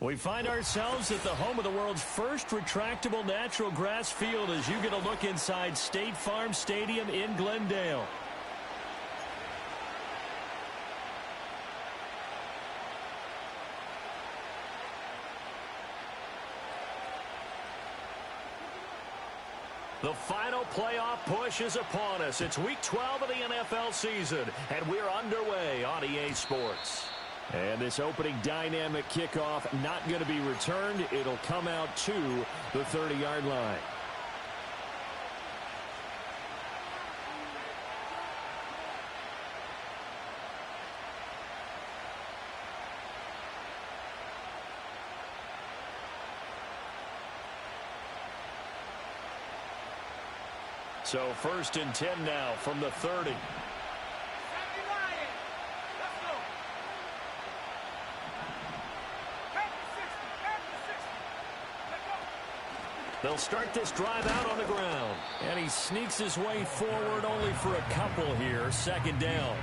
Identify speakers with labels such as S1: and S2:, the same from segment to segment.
S1: We find ourselves at the home of the world's first retractable natural grass field as you get a look inside State Farm Stadium in Glendale. The final playoff push is upon us. It's Week 12 of the NFL season, and we're underway on EA Sports. And this opening dynamic kickoff not going to be returned. It'll come out to the 30-yard line. So 1st and 10 now from the 30. They'll start this drive out on the ground. And he sneaks his way forward only for a couple here. 2nd down.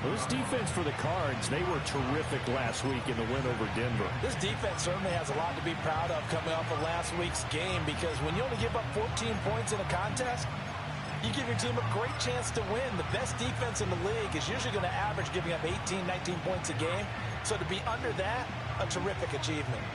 S1: This defense for the Cards, they were terrific last week in the win over Denver.
S2: This defense certainly has a lot to be proud of coming off of last week's game, because when you only give up 14 points in a contest, you give your team a great chance to win. The best defense in the league is usually going to average giving up 18, 19 points a game. So to be under that, a terrific achievement.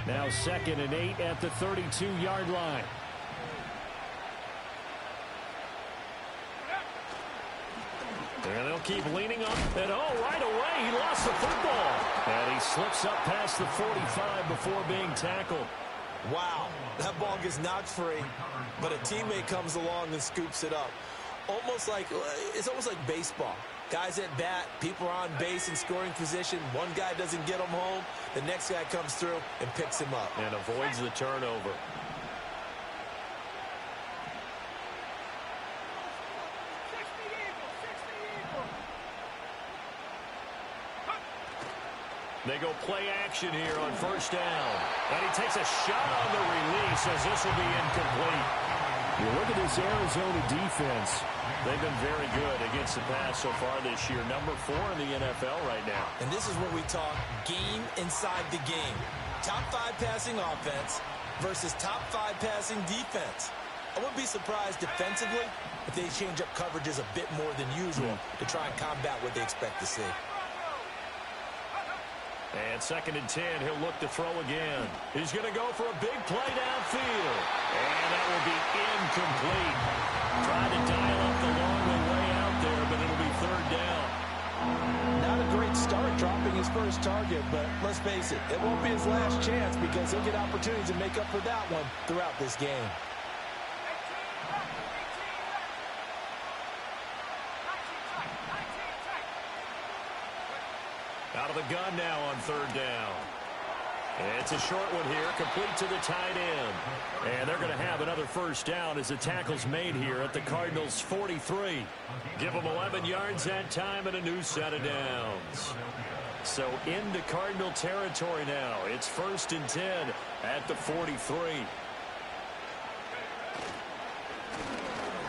S1: Now 2nd and 8 at the 32-yard line. And they'll keep leaning up. And right away, he lost the football. And he slips up past the 45 before being tackled.
S3: Wow, that ball gets knocked free, but a teammate comes along and scoops it up. It's almost like baseball. Guys at bat, people are on base in scoring position. One guy doesn't get him home. The next guy comes through and picks him up.
S1: And avoids the turnover. They go play action here on 1st down. And he takes a shot on the release as this will be incomplete. You look at this Arizona defense. They've been very good against the pass so far this year. Number 4 in the NFL right now.
S3: And this is where we talk game inside the game. Top 5 passing offense versus top 5 passing defense. I wouldn't be surprised defensively if they change up coverages a bit more than usual to try and combat what they expect to see.
S1: And 2nd and 10, he'll look to throw again. He's going to go for a big play downfield. And that will be incomplete. Trying to dial up the long way out there, but it'll be 3rd down.
S2: Not a great start dropping his first target, but let's face it, it won't be his last chance, because he'll get opportunities to make up for that one throughout this game.
S1: Out of the gun now on 3rd down. It's a short one here, complete to the tight end. And they're going to have another 1st down as the tackle's made here at the Cardinals' 43. Give them 11 yards that time and a new set of downs. So into Cardinal territory now. It's 1st and 10 at the 43.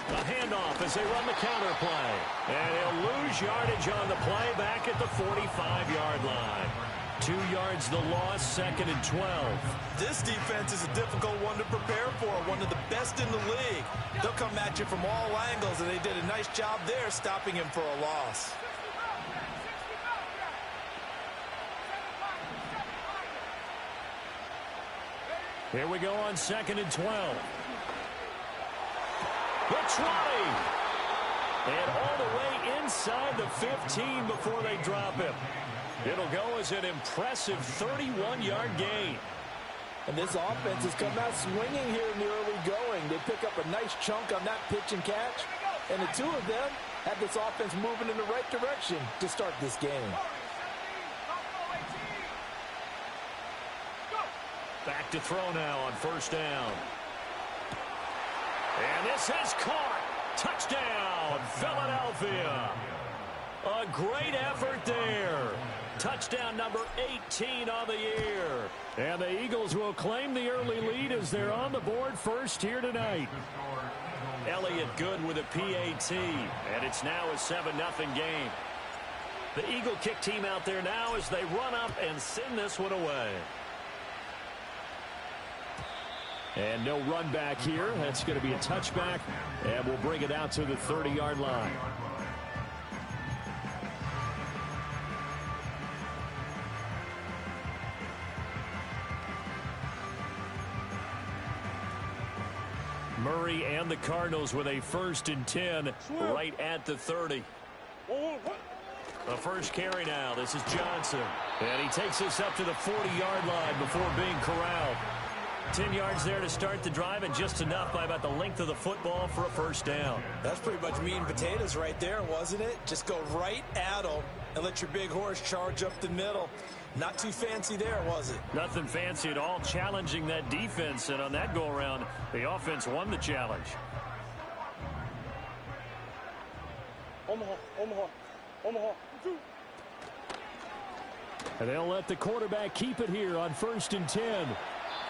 S1: A handoff as they run the counter play. And he'll lose yardage on the play back at the 45-yard line. 2 yards the loss, 2nd and 12.
S3: This defense is a difficult one to prepare for, one of the best in the league. They'll come at you from all angles, and they did a nice job there stopping him for a loss.
S1: Here we go on 2nd and 12. The 20. And all the way inside the 15 before they drop him. It'll go as an impressive 31-yard gain.
S2: And this offense has come out swinging here in the early going. They pick up a nice chunk on that pitch and catch. And the two of them have this offense moving in the right direction to start this game.
S1: Back to throw now on 1st down. And this is caught. Touchdown, Philadelphia. A great effort there. Touchdown number 18 on the year. And the Eagles will claim the early lead as they're on the board first here tonight. Elliott good with a PAT, and it's now a 7-0 game. The Eagle kick team out there now as they run up and send this one away. And no run back here. That's going to be a touchback, and we'll bring it out to the 30-yard line. Murray and the Cardinals with a 1st and 10 right at the 30. The first carry now. This is Johnson. And he takes this up to the 40-yard line before being corralled. 10 yards there to start the drive, and just enough by about the length of the football for a first down.
S3: That's pretty much meat and potatoes right there, wasn't it? Just go right at them and let your big horse charge up the middle. Not too fancy there, was it?
S1: Nothing fancy at all, challenging that defense, and on that go-around, the offense won the challenge. And they'll let the quarterback keep it here on 1st and 10.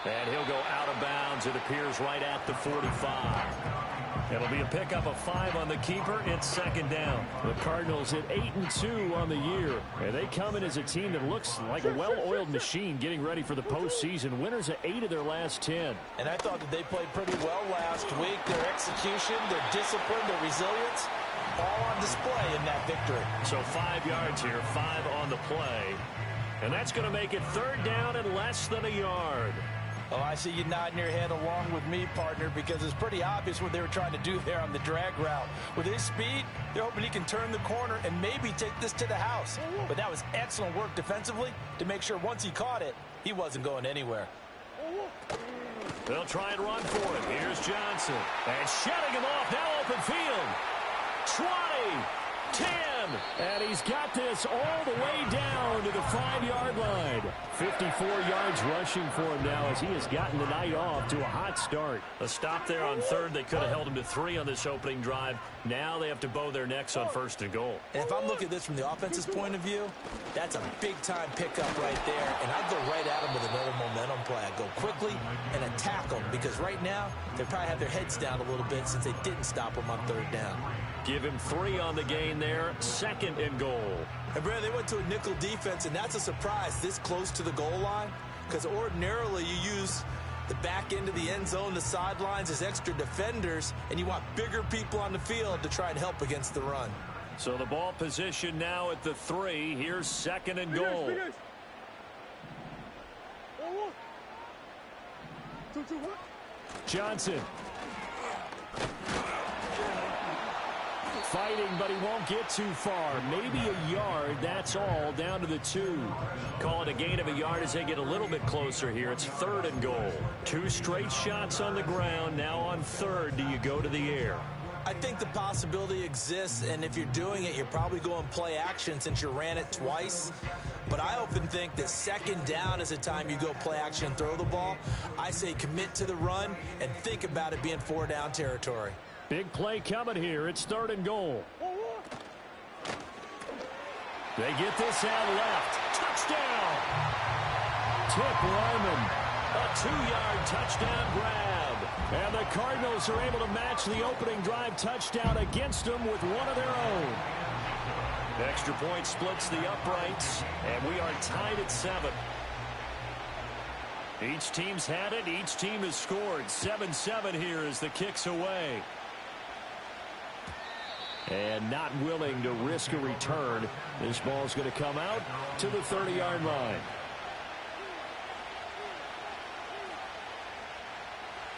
S1: And he'll go out of bounds, it appears, right at the 45. It'll be a pickup of 5 on the keeper. It's 2nd down. The Cardinals at 8-2 on the year. And they come in as a team that looks like a well-oiled machine getting ready for the postseason. Winners of 8 of their last 10.
S2: And I thought that they played pretty well last week. Their execution, their discipline, their resilience, all on display in that victory.
S1: So 5 yards here, 5 on the play. And that's going to make it 3rd down and less than a yard.
S2: Oh, I see you nodding your head along with me, partner, because it's pretty obvious what they were trying to do there on the drag route. With his speed, they're hoping he can turn the corner and maybe take this to the house. But that was excellent work defensively to make sure once he caught it, he wasn't going anywhere.
S1: They'll try and run for it. Here's Johnson. And shutting him off, now open field. 20, 10, and he's got this all the way down to the 5-yard line. 54 yards rushing for him now as he has gotten the night off to a hot start. A stop there on 3rd. They could have held him to 3 on this opening drive. Now they have to bow their necks on 1st and goal.
S3: And if I'm looking at this from the offense's point of view, that's a big-time pickup right there. And I'd go right at him with another momentum play. I'd go quickly and attack them because right now they probably have their heads down a little bit since they didn't stop him on 3rd down.
S1: Give him 3 on the gain there. 2nd and goal.
S3: And, Brad, they went to a nickel defense, and that's a surprise this close to the goal line because ordinarily you use the back end of the end zone, the sidelines as extra defenders, and you want bigger people on the field to try and help against the run.
S1: So the ball position now at the 3. Here's 2nd and goal. Johnson. Fighting, but he won't get too far. Maybe a yard, that's all, down to the 2. Call it a gain of a yard as they get a little bit closer here. It's 3rd and goal. 2 straight shots on the ground. Now on 3rd, do you go to the air?
S3: I think the possibility exists, and if you're doing it, you're probably going play action since you ran it twice. But I often think that 2nd down is the time you go play action and throw the ball. I say commit to the run and think about it being 4-down territory.
S1: Big play coming here. It's 3rd and goal. They get this out left. Touchdown! Tip Lyman. A 2-yard touchdown grab. And the Cardinals are able to match the opening drive touchdown against them with one of their own. Extra point splits the uprights, and we are tied at 7. Each team's had it. Each team has scored. 7-7 here as the kick's away. And not willing to risk a return. This ball's going to come out to the 30-yard line.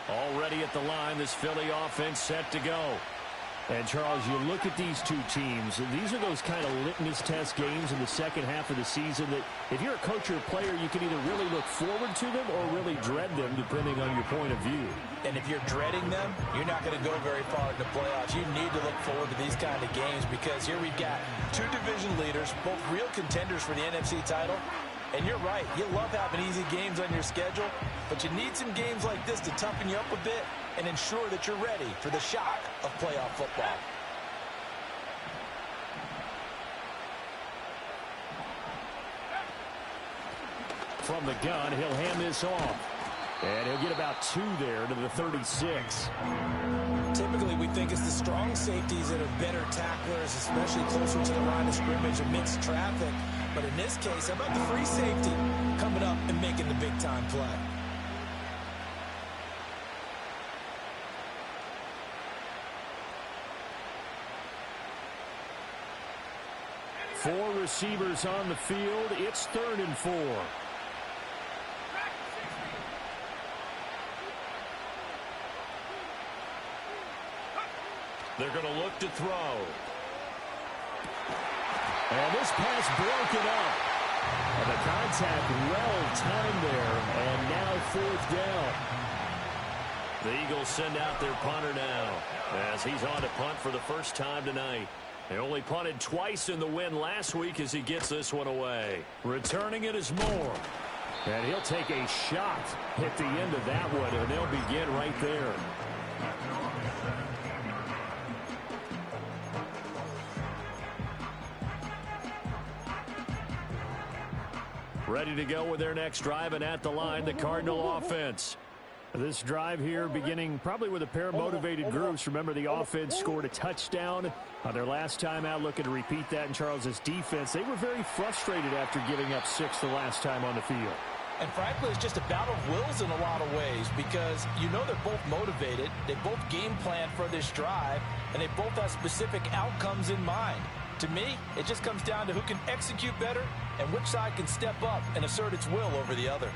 S1: Already at the line, this Philly offense set to go. And, Charles, you look at these two teams, and these are those kind of litmus test games in the second half of the season that if you're a coach or a player, you can either really look forward to them or really dread them, depending on your point of view.
S2: And if you're dreading them, you're not going to go very far in the playoffs. You need to look forward to these kind of games because here we've got 2 division leaders, both real contenders for the NFC title. And you're right, you love having easy games on your schedule, but you need some games like this to toughen you up a bit and ensure that you're ready for the shock of playoff football.
S1: From the gun, he'll hand this off. And he'll get about 2 there to the 36.
S2: Typically, we think it's the strong safeties that are better tacklers, especially closer to the line of scrimmage amidst traffic. But in this case, how about the free safety coming up and making the big-time play?
S1: Four receivers on the field. It's 3rd and 4. They're going to look to throw. And this pass broken up. And the contact well timed there. And now 4th down. The Eagles send out their punter now as he's on to punt for the first time tonight. They only punted twice in the win last week as he gets this one away. Returning it is Moore. And he'll take a shot at the end of that one, and they'll begin right there. Ready to go with their next drive, and at the line, the Cardinal offense. This drive here beginning probably with a pair of motivated groups. Remember, the offense scored a touchdown on their last time out, looking to repeat that in Charles's defense. They were very frustrated after giving up 6 the last time on the field.
S2: And frankly, it's just a battle of wills in a lot of ways because you know they're both motivated. They both game plan for this drive, and they both have specific outcomes in mind. To me, it just comes down to who can execute better and which side can step up and assert its will over the other.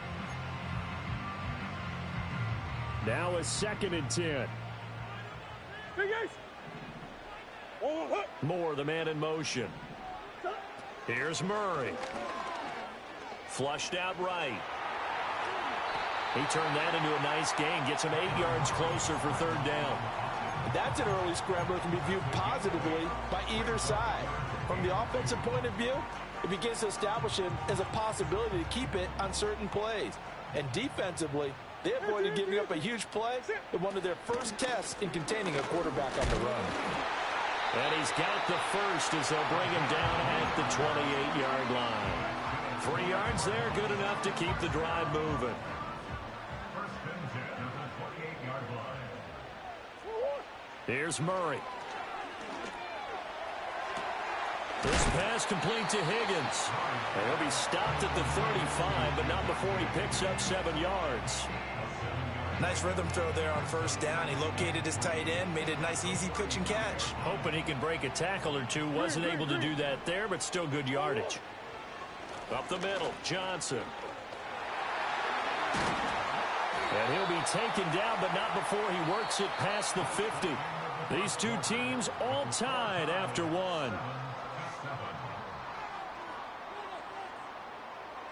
S1: Now a 2nd and 10. Moore, the man in motion. Here's Murray. Flushed out right. He turned that into a nice gain. Gets him 8 yards closer for 3rd down.
S2: That's an early scrambler that can be viewed positively by either side. From the offensive point of view, it begins to establish him as a possibility to keep it on certain plays. And defensively, they avoided giving up a huge play in one of their first tests in containing a quarterback on the run.
S1: And he's got the first as they'll bring him down at the 28-yard line. 3 yards there, good enough to keep the drive moving. Here's Murray. This pass complete to Higgins. And he'll be stopped at the 35, but not before he picks up 7 yards.
S2: Nice rhythm throw there on 1st down. He located his tight end, made a nice easy pitch and catch.
S1: Hoping he can break a tackle or two. Wasn't able to do that there, but still good yardage. Up the middle, Johnson. And he'll be taken down, but not before he works it past the 50. These two teams all tied after one.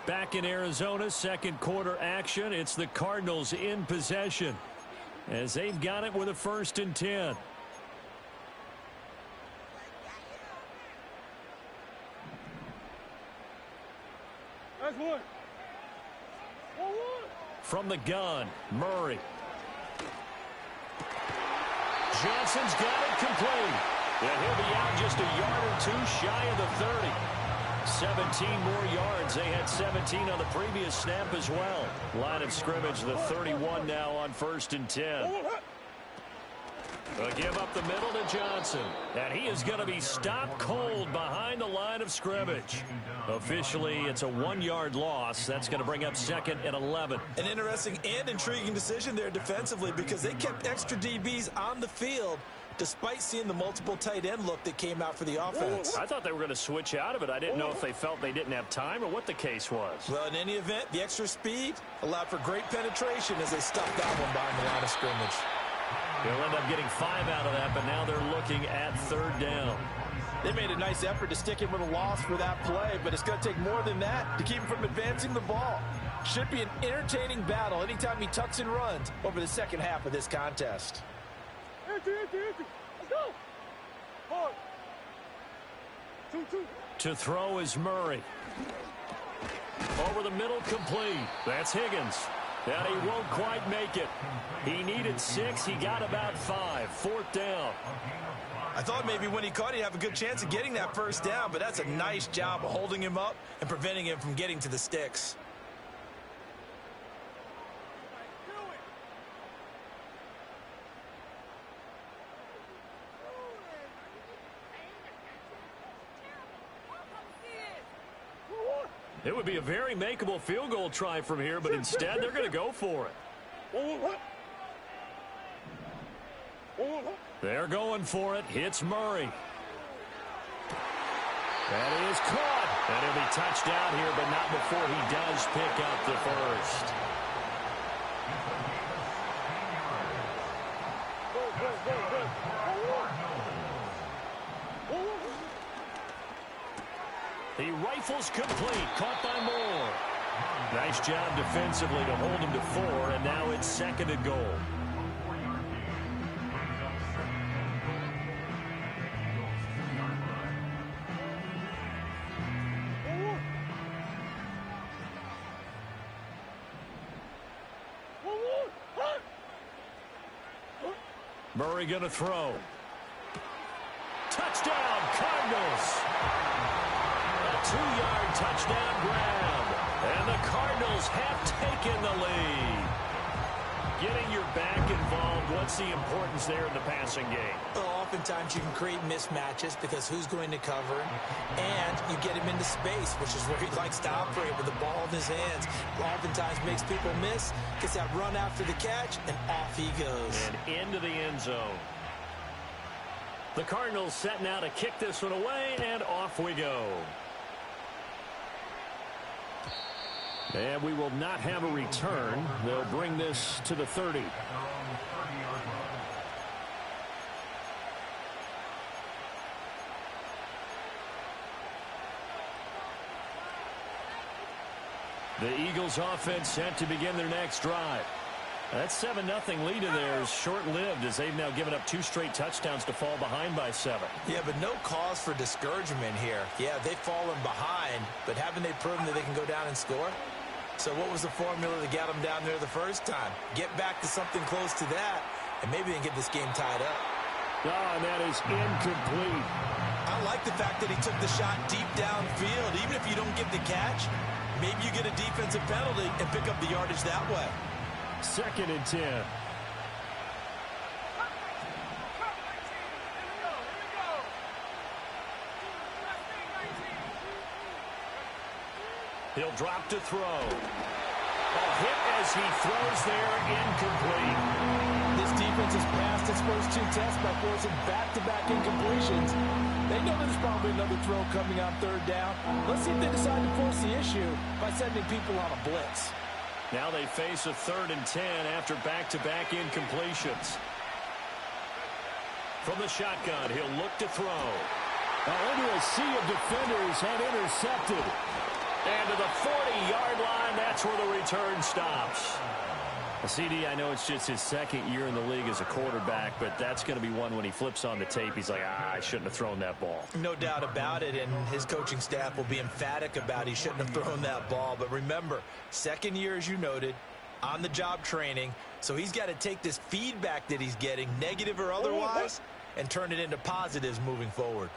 S1: Back in Arizona, 2nd quarter action. It's the Cardinals in possession as they've got it with a 1st and 10.
S4: That's one.
S1: From the gun, Murray. Johnson's got it complete. And he'll be out just a yard or 2 shy of the 30. 17 more yards. They had 17 on the previous snap as well. Line of scrimmage, the 31 now on 1st and 10. A give up the middle to Johnson. And he is going to be stopped cold behind the line of scrimmage. Officially, it's a 1-yard loss. That's going to bring up 2nd and 11.
S2: An interesting and intriguing decision there defensively because they kept extra DBs on the field despite seeing the multiple tight end look that came out for the offense.
S1: I thought they were going to switch out of it. I didn't know if they felt they didn't have time or what the case was.
S2: Well, in any event, the extra speed allowed for great penetration as they stuffed that one behind the line of scrimmage.
S1: They'll end up getting 5 out of that, but now they're looking at 3rd down.
S2: They made a nice effort to stick him with a loss for that play, but it's going to take more than that to keep him from advancing the ball. Should be an entertaining battle anytime he tucks and runs over the second half of this contest.
S4: Let's go. 4. 2.
S1: To throw is Murray. Over the middle, complete. That's Higgins. And he won't quite make it. He needed 6. He got about 5. 4th down.
S2: I thought maybe when he caught it, he'd have a good chance of getting that 1st down, but that's a nice job of holding him up and preventing him from getting to the sticks.
S1: It would be a very makeable field goal try from here, but instead they're going to go for it. They're going for it. Hits Murray. That is caught. And he'll be touched down here, but not before he does pick up the first. He rifles complete. Caught by Moore. Nice job defensively to hold him to 4, and now it's 2nd and goal. Murray going to throw. Touchdown, Cardinals. A 2-yard touchdown grab. And the Cardinals have taken the lead. Getting your back involved, what's the importance there in the passing game?
S2: Well, oftentimes you can create mismatches because who's going to cover him, and you get him into space, which is where he likes to operate with the ball in his hands. Oftentimes makes people miss, gets that run after the catch, and off he goes.
S1: And into the end zone. The Cardinals setting out to kick this one away, and off we go. And we will not have a return. They'll bring this to the 30. The Eagles offense set to begin their next drive. That 7-0 lead in there is short-lived as they've now given up 2 straight touchdowns to fall behind by 7.
S2: Yeah, but no cause for discouragement here. Yeah, they've fallen behind, but haven't they proven that they can go down and score? So what was the formula that got them down there the first time? Get back to something close to that, and maybe they can get this game tied up.
S1: And that is incomplete.
S2: I like the fact that he took the shot deep downfield. Even if you don't get the catch, maybe you get a defensive penalty and pick up the yardage that way.
S1: 2nd and 10. He'll drop to throw. A hit as he throws there, incomplete.
S2: This defense has passed its first 2 tests by forcing back-to-back incompletions. They know there's probably another throw coming on 3rd down. Let's see if they decide to force the issue by sending people on a blitz.
S1: Now they face a 3rd and 10 after back-to-back incompletions. From the shotgun, he'll look to throw. Into a sea of defenders and intercepted. And to the 40-yard line, that's where the return stops. CD, I know it's just his 2nd year in the league as a quarterback, but that's going to be one when he flips on the tape. He's like, I shouldn't have thrown that ball.
S2: No doubt about it, and his coaching staff will be emphatic about he shouldn't have thrown that ball. But remember, 2nd year, as you noted, on-the-job training, so he's got to take this feedback that he's getting, negative or otherwise, and turn it into positives moving forward.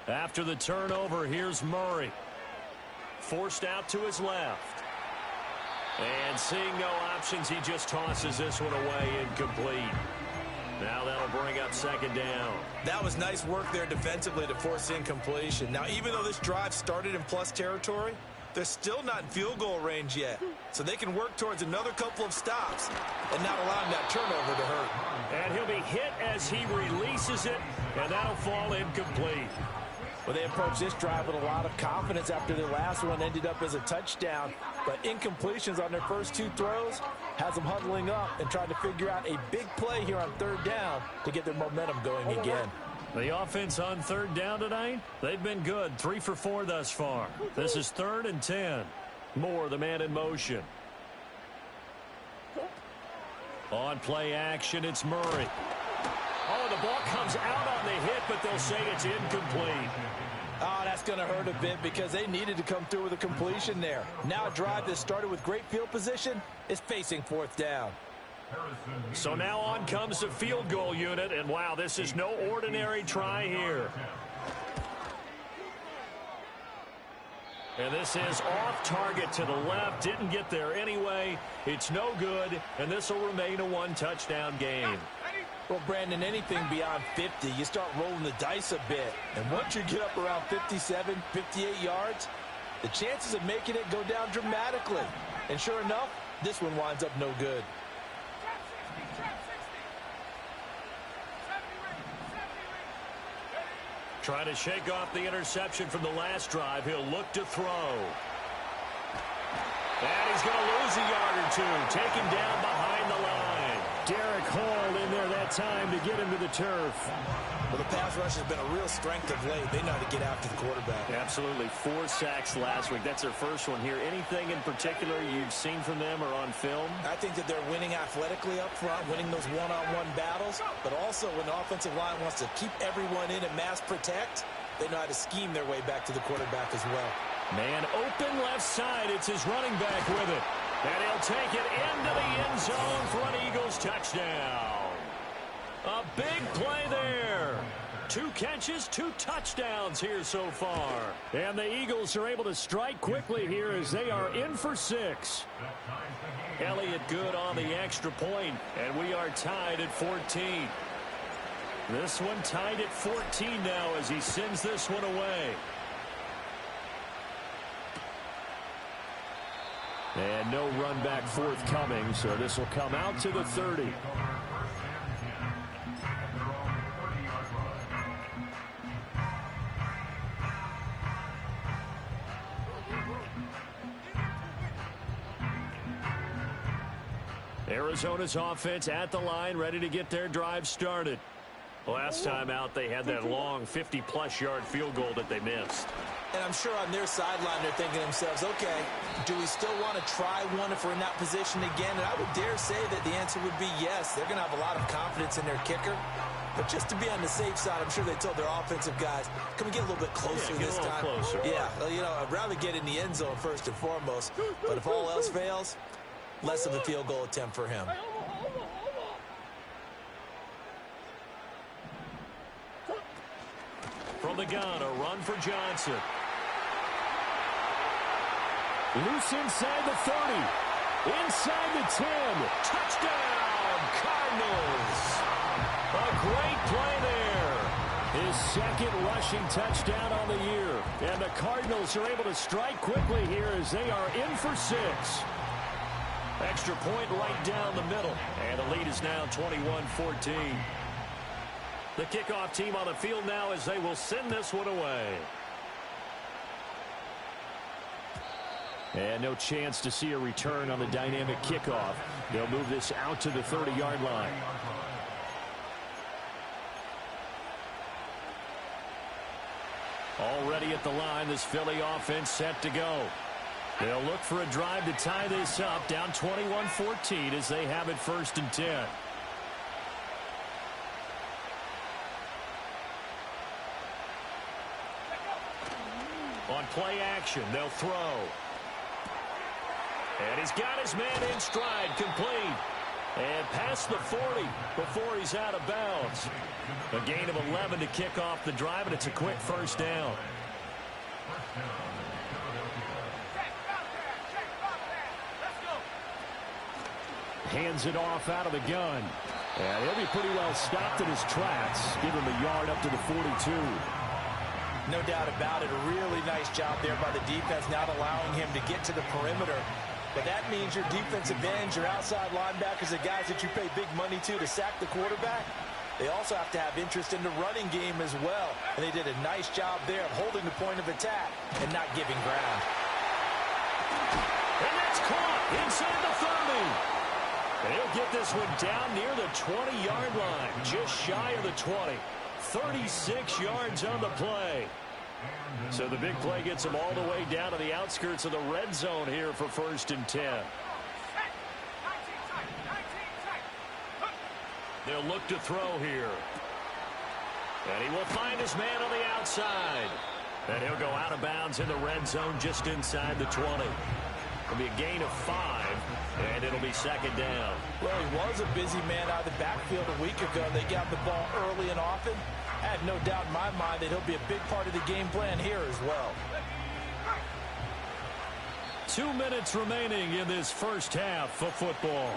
S1: After the turnover, here's Murray. Forced out to his left. And seeing no options, he just tosses this one away, incomplete. Now that'll bring up 2nd down.
S2: That was nice work there defensively to force incompletion. Now, even though this drive started in plus territory, they're still not in field goal range yet. So they can work towards another couple of stops and not allowing that turnover to hurt.
S1: And he'll be hit as he releases it, and that'll fall incomplete.
S2: Well, they approached this drive with a lot of confidence after their last one ended up as a touchdown. But incompletions on their first 2 throws has them huddling up and trying to figure out a big play here on 3rd down to get their momentum going again.
S1: The offense on 3rd down tonight, they've been good. 3 for 4 thus far. This is 3rd and 10. Moore, the man in motion. On play action, it's Murray. Oh, the ball comes out on the hit, but they'll say it's incomplete.
S2: Oh, that's going to hurt a bit because they needed to come through with a completion there. Now a drive that started with great field position is facing 4th down.
S1: So now on comes the field goal unit, and wow, this is no ordinary try here. And this is off target to the left. Didn't get there anyway. It's no good, and this will remain a 1-touchdown game.
S2: Well, Brandon, anything beyond 50, you start rolling the dice a bit. And once you get up around 57, 58 yards, the chances of making it go down dramatically. And sure enough, this one winds up no good.
S1: Trying to shake off the interception from the last drive. He'll look to throw. And he's going to lose a yard or two. Taken down behind the line. Derek Hall in there that time to get him to the turf.
S2: Well, the pass rush has been a real strength of late. They know how to get after the quarterback.
S1: Absolutely. 4 sacks last week. That's their first one here. Anything in particular you've seen from them or on film?
S2: I think that they're winning athletically up front, winning those one-on-one battles, but also when the offensive line wants to keep everyone in and mass protect, they know how to scheme their way back to the quarterback as well.
S1: Man open left side. It's his running back with it. And he'll take it into the end zone for an Eagles touchdown. A big play there. 2 catches, 2 touchdowns here so far. And the Eagles are able to strike quickly here as they are in for 6. Elliott good on the extra point, and we are tied at 14. This one tied at 14 now as he sends this one away. And no run back forthcoming, so this will come out to the 30. Arizona's offense at the line, ready to get their drive started. Last time out, they had that long 50-plus yard field goal that they missed.
S2: And I'm sure on their sideline they're thinking to themselves, okay, do we still want to try one if we're in that position again? And I would dare say that the answer would be yes. They're going to have a lot of confidence in their kicker. But just to be on the safe side, I'm sure they told their offensive guys, can we get a little bit closer this time?
S1: Closer.
S2: Yeah, well, you know, I'd rather get in the end zone first and foremost. But if all else fails, less of a field goal attempt for him.
S1: From the gun, a run for Johnson. Loose inside the 30. Inside the 10. Touchdown, Cardinals. A great play there. His second rushing touchdown on the year. And the Cardinals are able to strike quickly here as they are in for 6. Extra point right down the middle. And the lead is now 21-14. The kickoff team on the field now as they will send this one away. And no chance to see a return on the dynamic kickoff. They'll move this out to the 30-yard line. Already at the line, this Philly offense set to go. They'll look for a drive to tie this up, down 21-14 as they have it 1st and 10. On play action, they'll throw. And he's got his man in stride, complete. And past the 40 before he's out of bounds. A gain of 11 to kick off the drive, and it's a quick 1st down. Hands it off out of the gun. And he'll be pretty well stopped in his tracks. Give him a yard up to the 42.
S2: No doubt about it. A really nice job there by the defense, not allowing him to get to the perimeter. But that means your defensive ends, your outside linebackers, the guys that you pay big money to sack the quarterback, they also have to have interest in the running game as well. And they did a nice job there of holding the point of attack and not giving ground.
S1: And that's caught inside the 30. And he'll get this one down near the 20-yard line, just shy of the 20. 36 yards on the play. So the big play gets him all the way down to the outskirts of the red zone here for 1st and 10. They'll look to throw here. And he will find his man on the outside. And he'll go out of bounds in the red zone just inside the 20. It'll be a gain of 5, and it'll be 2nd down.
S2: Well, he was a busy man out of the backfield a week ago. They got the ball early and often. I have no doubt in my mind that he'll be a big part of the game plan here as well.
S1: 2 minutes remaining in this first half of football.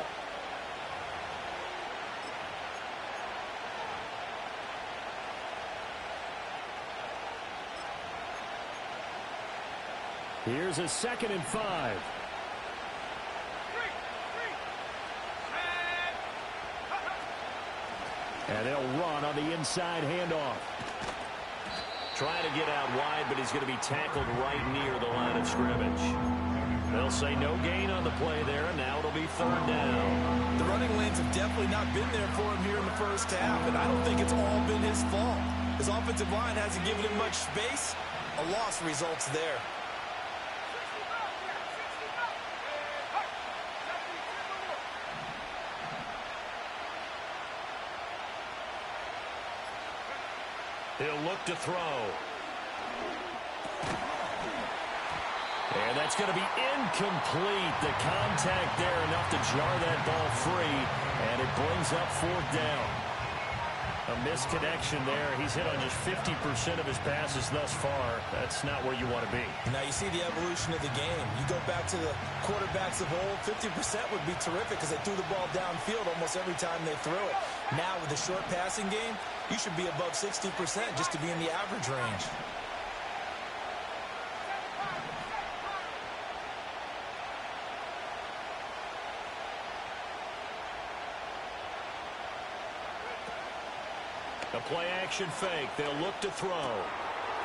S1: Here's a 2nd and 5. And they'll run on the inside handoff. Trying to get out wide, but he's going to be tackled right near the line of scrimmage. They'll say no gain on the play there, and now it'll be 3rd down.
S2: The running lanes have definitely not been there for him here in the first half, and I don't think it's all been his fault. His offensive line hasn't given him much space. A loss results there.
S1: He'll look to throw. And that's going to be incomplete. The contact there enough to jar that ball free, and it brings up 4th down. A misconnection there. He's hit on just 50% of his passes thus far. That's not where you want to be.
S2: Now you see the evolution of the game. You go back to the quarterbacks of old, 50% would be terrific because they threw the ball downfield almost every time they threw it. Now with the short passing game, you should be above 60% just to be in the average range.
S1: A play-action fake. They'll look to throw.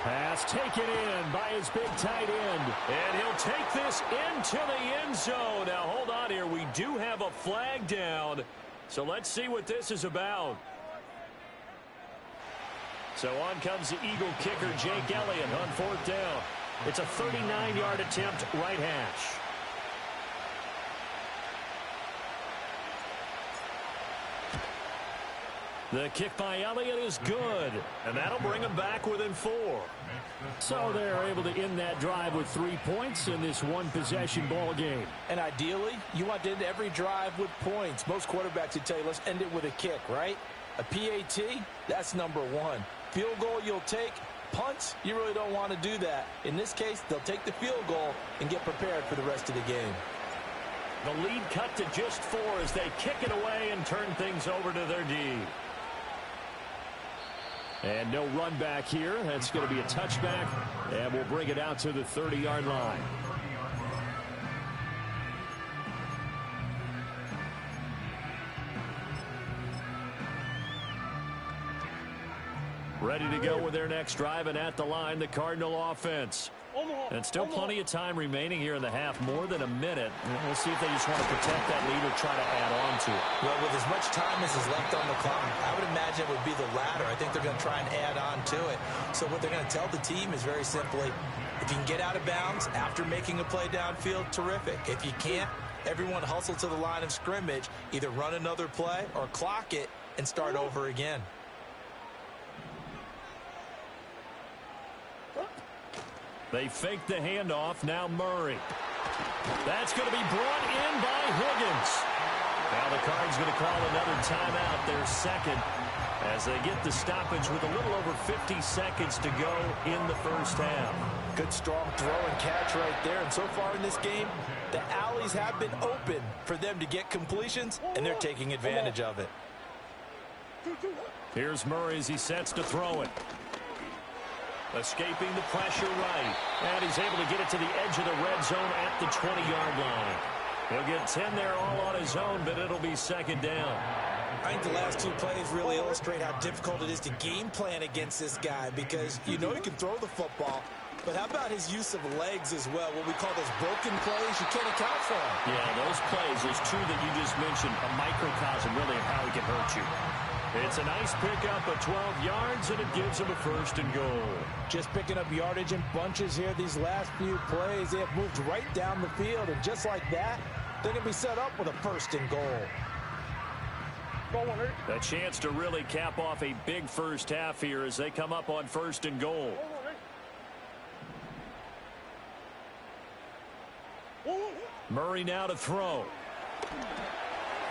S1: Pass taken in by his big tight end. And he'll take this into the end zone. Now, hold on here. We do have a flag down. So let's see what this is about. So on comes the Eagle kicker, Jake Elliott, on 4th down. It's a 39-yard attempt, right hash. The kick by Elliott is good, and that'll bring them back within 4. So they're able to end that drive with 3 points in this one-possession ball game.
S2: And ideally, you want to end every drive with points. Most quarterbacks would tell you, let's end it with a kick, right? A PAT, that's number 1. Field goal you'll take. Punts, you really don't want to do that. In this case, they'll take the field goal and get prepared for the rest of the game.
S1: The lead cut to just 4 as they kick it away and turn things over to their D. And no run back here. That's going to be a touchback, and we'll bring it out to the 30-yard line. Ready to go with their next drive, and at the line, the Cardinal offense. And still plenty of time remaining here in the half, more than a minute. We'll see if they just want to protect that lead or try to add on to it.
S2: Well, with as much time as is left on the clock, I would imagine it would be the latter. I think they're going to try and add on to it. So what they're going to tell the team is very simply, if you can get out of bounds after making a play downfield, terrific. If you can't, everyone hustle to the line of scrimmage, either run another play or clock it and start over again.
S1: They fake the handoff. Now Murray. That's going to be brought in by Higgins. Now the Cards going to call another timeout, their 2nd, as they get the stoppage with a little over 50 seconds to go in the first half.
S2: Good strong throw and catch right there. And so far in this game, the alleys have been open for them to get completions, and they're taking advantage of it.
S1: Here's Murray as he sets to throw it. Escaping the pressure right. And he's able to get it to the edge of the red zone at the 20-yard line. He'll get 10 there all on his own, but it'll be 2nd down.
S2: I think the last 2 plays really illustrate how difficult it is to game plan against this guy, because you know he can throw the football, but how about his use of legs as well? What we call those broken plays, you can't account for them.
S1: Yeah, those plays, those 2 that you just mentioned, a microcosm really of how he can hurt you. It's a nice pickup of 12 yards, and it gives him a 1st and goal.
S2: Just picking up yardage in bunches here these last few plays. They have moved right down the field, and just like that, they're going to be set up with a 1st and goal.
S1: A chance to really cap off a big first half here as they come up on 1st and goal. Murray now to throw.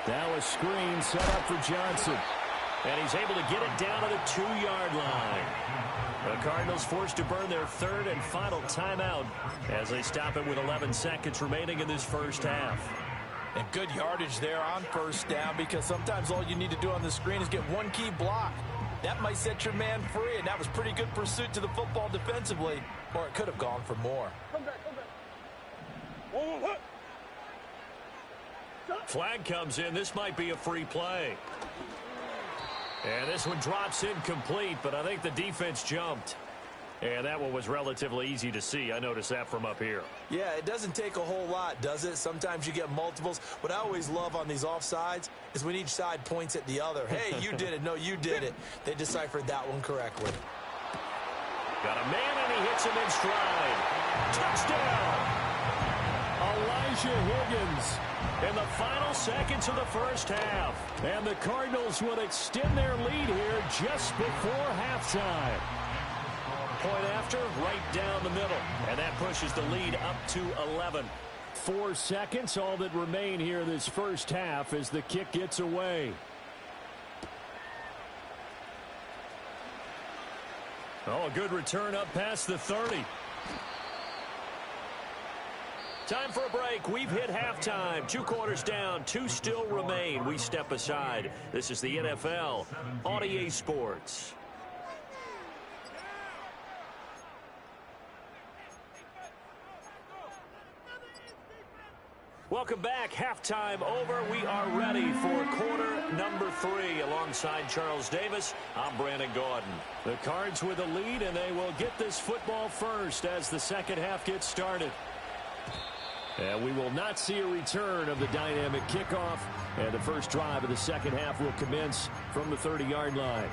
S1: Now a screen set up for Johnson. And he's able to get it down to the 2-yard line. The Cardinals forced to burn their 3rd and final timeout as they stop it with 11 seconds remaining in this first half.
S2: And good yardage there on 1st down, because sometimes all you need to do on the screen is get one key block. That might set your man free, and that was pretty good pursuit to the football defensively, or it could have gone for more.
S4: Come back, come back.
S1: Flag comes in. This might be a free play. And this one drops incomplete, but I think the defense jumped. And that one was relatively easy to see. I noticed that from up here.
S3: Yeah, it doesn't take a whole lot, does it? Sometimes you get multiples. What I always love on these offsides is when each side points at the other. Hey, you did it. No, you did it. They deciphered that one correctly.
S1: Got a man, and he hits him in stride. Touchdown! Elijah Higgins in the final seconds of the first half. And the Cardinals would extend their lead here just before halftime. Point after, right down the middle. And that pushes the lead up to 11. 4 seconds, all that remain here this first half as the kick gets away. Oh, a good return up past the 30. Time for a break. We've hit halftime. 2 quarters down. 2 still remain. We step aside. This is the NFL on EA Sports. Welcome back. Halftime over. We are ready for quarter number 3. Alongside Charles Davis, I'm Brandon Gaudin. The Cards with a lead, and they will get this football first as the second half gets started. And we will not see a return of the dynamic kickoff. And the first drive of the second half will commence from the 30-yard line.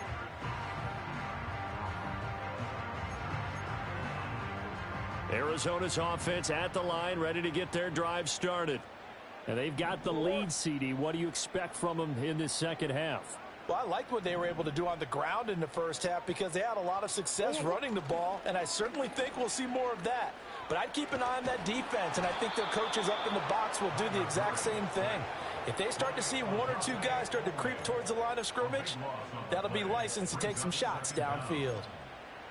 S1: Arizona's offense at the line, ready to get their drive started. And they've got the lead, CD. What do you expect from them in this second half?
S2: Well, I liked what they were able to do on the ground in the first half because they had a lot of success running the ball, and I certainly think we'll see more of that. But I'd keep an eye on that defense, and I think their coaches up in the box will do the exact same thing. If they start to see 1 or 2 guys start to creep towards the line of scrimmage, that'll be licensed to take some shots downfield.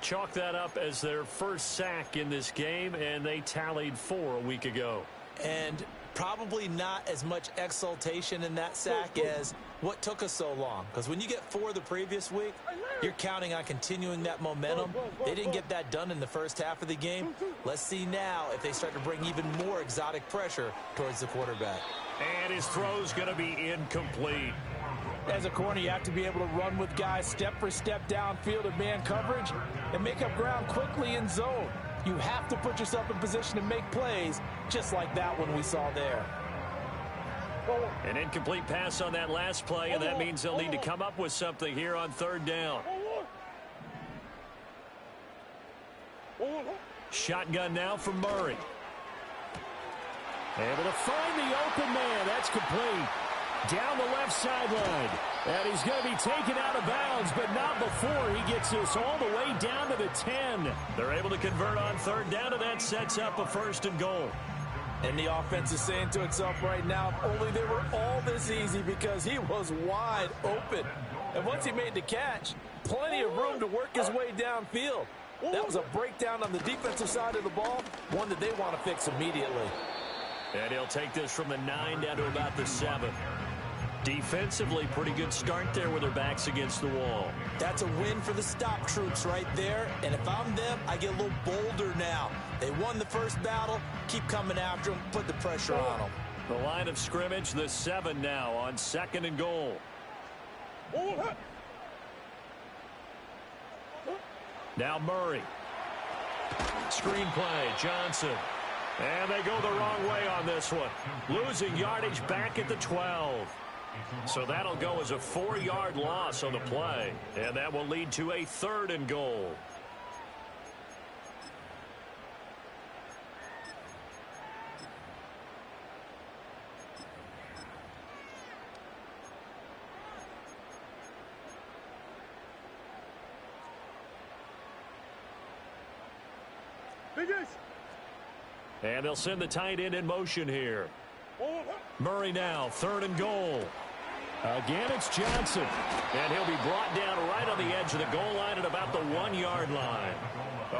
S1: Chalk that up as their first sack in this game, and they tallied 4 a week ago.
S3: And probably not as much exultation in that sack as what took us so long. Because when you get 4 the previous week, you're counting on continuing that momentum. They didn't get that done in the first half of the game. Let's see now if they start to bring even more exotic pressure towards the quarterback.
S1: And his throw's going to be incomplete.
S2: As a corner, you have to be able to run with guys step for step downfield in man coverage and make up ground quickly in zone. You have to put yourself in position to make plays just like that one we saw there.
S1: An incomplete pass on that last play, and that means they'll need to come up with something here on 3rd down. Shotgun now for Murray. Able to find the open man. That's complete. Down the left sideline. And he's going to be taken out of bounds, but not before he gets this all the way down to the 10. They're able to convert on 3rd down, and that sets up a 1st and goal.
S2: And the offense is saying to itself right now, if only they were all this easy, because he was wide open. And once he made the catch, plenty of room to work his way downfield. That was a breakdown on the defensive side of the ball, one that they want to fix immediately.
S1: And he'll take this from the 9 down to about the 7. Defensively, pretty good start there with their backs against the wall.
S3: That's a win for the stop troops right there. And if I'm them, I get a little bolder now. They won the first battle. Keep coming after them. Put the pressure on them.
S1: The line of scrimmage, the 7 now on 2nd and goal. Now Murray. Screen play, Johnson. And they go the wrong way on this one. Losing yardage back at the 12. So that'll go as a 4-yard loss on the play. And that will lead to a 3rd and goal. And they'll send the tight end in motion here. Murray now, 3rd and goal. Again, it's Johnson. And he'll be brought down right on the edge of the goal line at about the 1-yard line.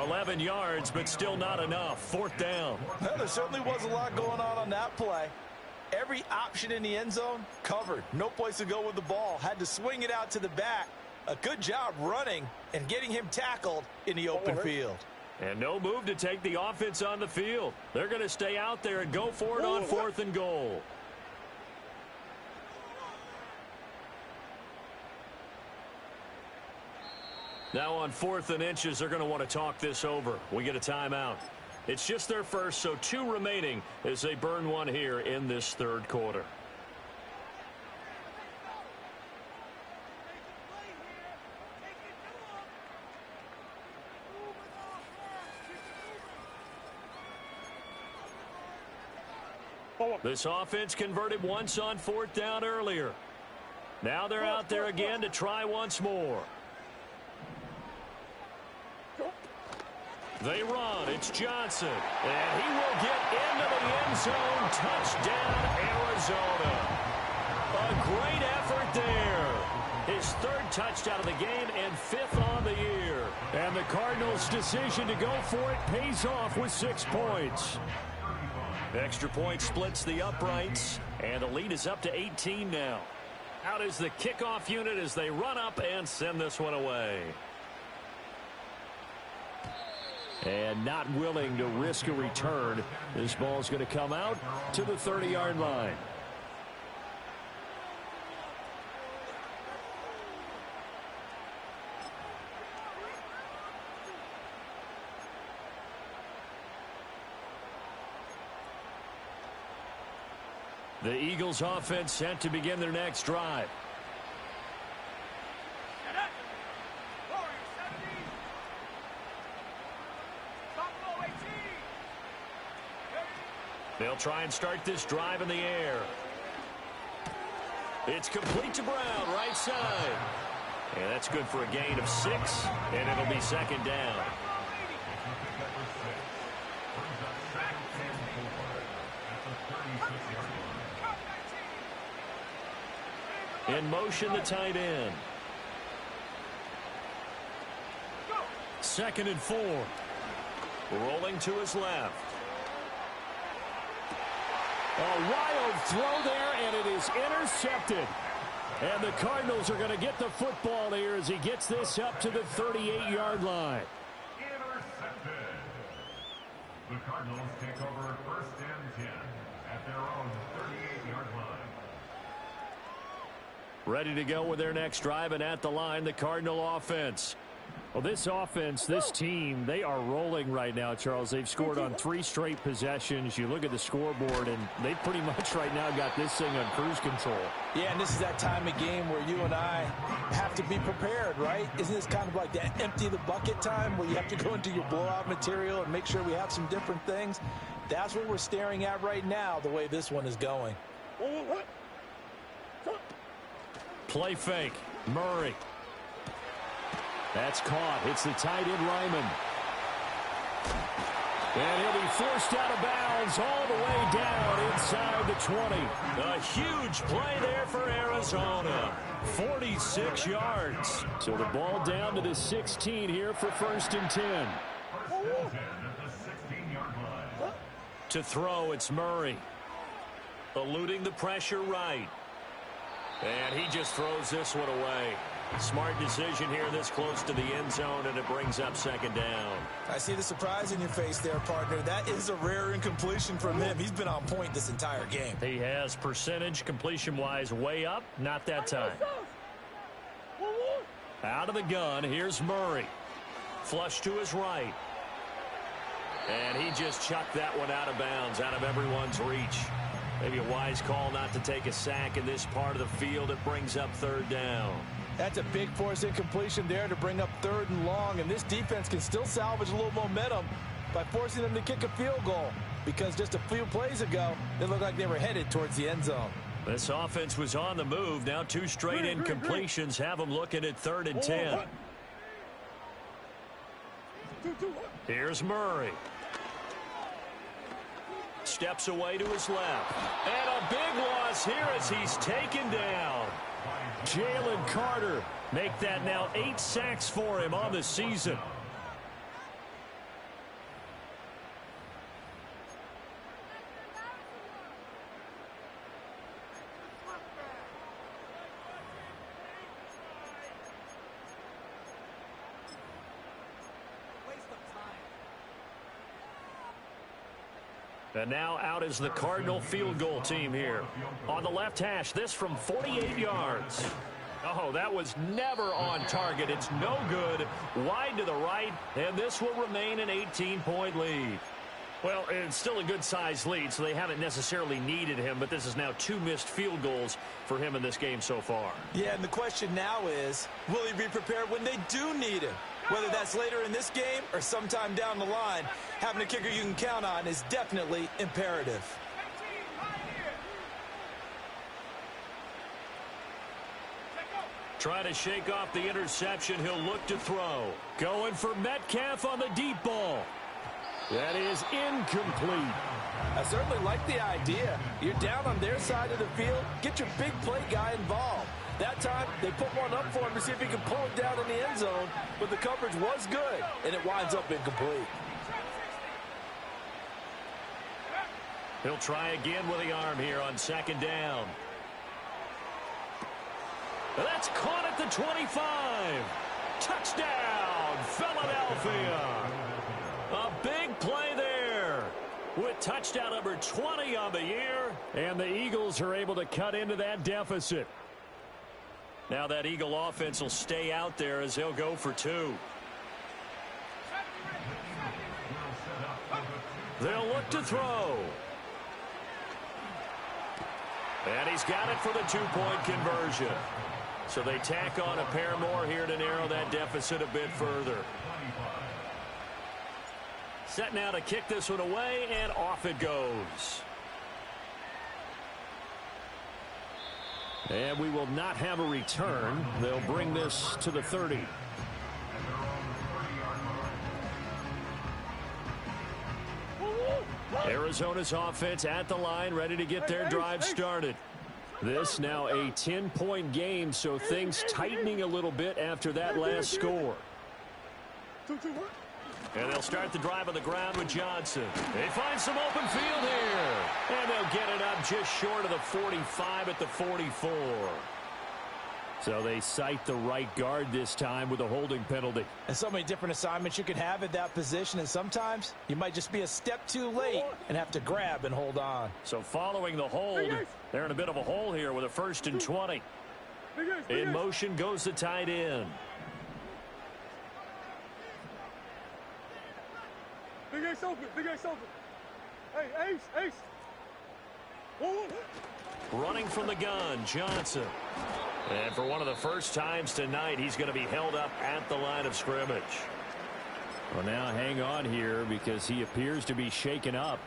S1: 11 yards, but still not enough. 4th down.
S2: Well, there certainly was a lot going on that play. Every option in the end zone covered. No place to go with the ball. Had to swing it out to the back. A good job running and getting him tackled in the open field.
S1: And no move to take the offense on the field. They're going to stay out there and go for it on 4th and goal. Now on 4th and inches, they're going to want to talk this over. We get a timeout. It's just their first, so 2 remaining as they burn one here in this 3rd quarter. This offense converted once on 4th down earlier. Now they're out there again to try once more. They run. It's Johnson. And he will get into the end zone. Touchdown, Arizona. A great effort there. His 3rd touchdown of the game and 5th on the year. And the Cardinals' decision to go for it pays off with 6 points. Extra point splits the uprights. And the lead is up to 18 now. Out is the kickoff unit as they run up and send this one away. And not willing to risk a return. This ball's going to come out to the 30-yard line. The Eagles offense set to begin their next drive. They'll try and start this drive in the air. It's complete to Brown, right side. And that's good for a gain of 6, and it'll be 2nd down. In motion, the tight end. 2nd and 4. Rolling to his left. A wild throw there, and it is intercepted. And the Cardinals are going to get the football here as he gets this up to the 38-yard line.
S5: Intercepted. The Cardinals take over 1st and 10 at their own 38-yard line.
S1: Ready to go with their next drive, and at the line, the Cardinal offense.
S6: Well, this offense, this team, they are rolling right now, Charles. They've scored on 3 straight possessions. You look at the scoreboard, and they pretty much right now got this thing on cruise control.
S2: Yeah, and this is that time of game where you and I have to be prepared, right? Isn't this kind of like that empty the bucket time where you have to go into your blowout material and make sure we have some different things? That's what we're staring at right now, the way this one is going.
S1: Play fake. Murray.
S6: That's caught. It's the tight end, Ryman. And he'll be forced out of bounds all the way down inside the 20.
S1: A huge play there for Arizona. 46 yards.
S6: So the ball down to the 16 here for 1st and 10.
S1: To throw, it's Murray. Eluding the pressure right. And he just throws this one away. Smart decision here this close to the end zone, and it brings up 2nd down.
S3: I see the surprise in your face there, partner. That is a rare incompletion from him. He's been on point this entire game.
S1: He has percentage completion-wise way up. Not that time. Out of the gun, here's Murray. Flush to his right. And he just chucked that one out of bounds, out of everyone's reach. Maybe a wise call not to take a sack in this part of the field. It brings up 3rd down.
S2: That's a big force incompletion there to bring up 3rd and long, and this defense can still salvage a little momentum by forcing them to kick a field goal, because just a few plays ago, they looked like they were headed towards the end zone.
S1: This offense was on the move. Now 2 straight incompletions have them looking at 3rd and 10. Here's Murray. Steps away to his left. And a big loss here as he's taken down.
S6: Jalen Carter make that now 8 sacks for him on the season. And now out is the Cardinal field goal team here. On the left hash, this from 48 yards. Oh, that was never on target. It's no good. Wide to the right, and this will remain an 18-point lead. Well, it's still a good-sized lead, so they haven't necessarily needed him, but this is now 2 missed field goals for him in this game so far.
S3: Yeah, and the question now is, will he be prepared when they do need him? Whether that's later in this game or sometime down the line, having a kicker you can count on is definitely imperative.
S6: Trying to shake off the interception. He'll look to throw. Going for Metcalf on the deep ball. That is incomplete.
S2: I certainly like the idea. You're down on their side of the field. Get your big play guy involved. That time, they put one up for him to see if he can pull it down in the end zone, but the coverage was good, and it winds up incomplete.
S6: He'll try again with the arm here on 2nd down. That's caught at the 25. Touchdown, Philadelphia. A big play there with touchdown number 20 on the year. And the Eagles are able to cut into that deficit. Now that Eagle offense will stay out there as they'll go for 2. They'll look to throw. And he's got it for the 2-point conversion. So they tack on a pair more here to narrow that deficit a bit further. Set now to kick this one away, and off it goes. And we will not have a return. They'll bring this to the 30. Arizona's offense at the line, ready to get their drive started. This now a 10-point game, so things tightening a little bit after that last score. And they'll start the drive on the ground with Johnson. They find some open field here. And they'll get it up just short of the 45 at the 44. So they cite the right guard this time with a holding penalty.
S2: And so many different assignments you can have at that position, and sometimes you might just be a step too late and have to grab and hold on.
S6: So following the hold, they're in a bit of a hole here with a 1st and 20. In motion goes the tight end.
S4: Big Ace open, Big Ace open. Hey, Ace. Whoa.
S6: Running from the gun, Johnson. And for one of the first times tonight, he's going to be held up at the line of scrimmage. Well, now hang on here because he appears to be shaken up.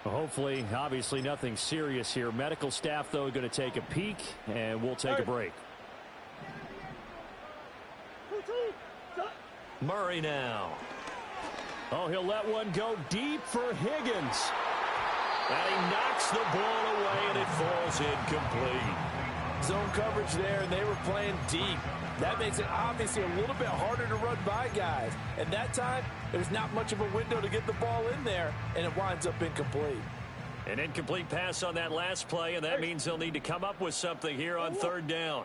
S6: Well, hopefully, obviously nothing serious here. Medical staff, though, going to take a peek, and we'll take a break. Murray now. Oh, he'll let one go deep for Higgins. And he knocks the ball away, and it falls incomplete.
S2: Zone coverage there, and they were playing deep. That makes it obviously a little bit harder to run by guys. And that time, there's not much of a window to get the ball in there, and it winds up incomplete.
S6: An incomplete pass on that last play, and that means they'll need to come up with something here on 3rd down.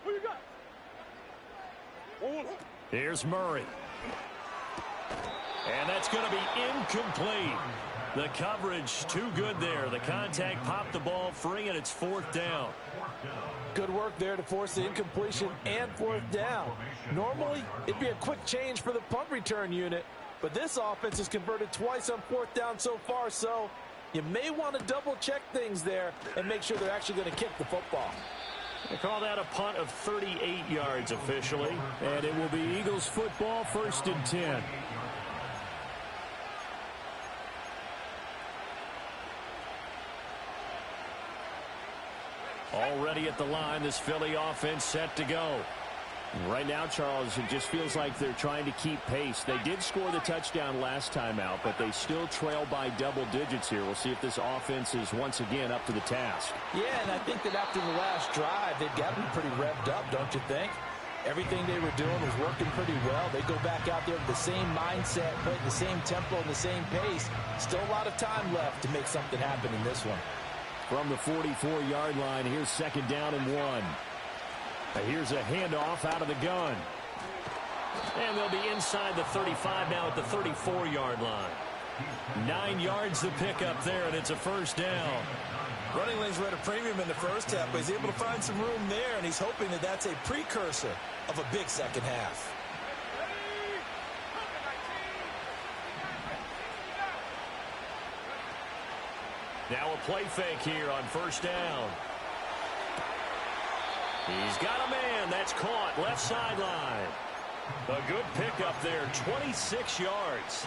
S4: Who you got?
S6: Here's Murray. And that's going to be incomplete. The coverage too good there. The contact popped the ball free, and it's 4th down.
S2: Good work there to force the incompletion and 4th down. Normally, it'd be a quick change for the punt return unit, but this offense has converted twice on 4th down so far, so you may want to double-check things there and make sure they're actually going to kick the football.
S6: They call that a punt of 38 yards officially, and it will be Eagles football, 1st and 10. Already at the line, this Philly offense set to go. Right now, Charles, it just feels like they're trying to keep pace. They did score the touchdown last time out, but they still trail by double digits here. We'll see if this offense is once again up to the task.
S2: Yeah, and I think that after the last drive, they've got to be pretty revved up, don't you think? Everything they were doing was working pretty well. They go back out there with the same mindset, playing the same tempo and the same pace. Still a lot of time left to make something happen in this one.
S6: From the 44-yard line, here's 2nd down and 1. Here's a handoff out of the gun. And they'll be inside the 35 now at the 34-yard line. 9 yards to pick up there, and it's a first down.
S3: Running lanes were at a premium in the first half, but he's able to find some room there, and he's hoping that that's a precursor of a big second half.
S1: Now a play fake here on first down. He's got a man. That's caught. Left sideline. A good pickup there. 26 yards.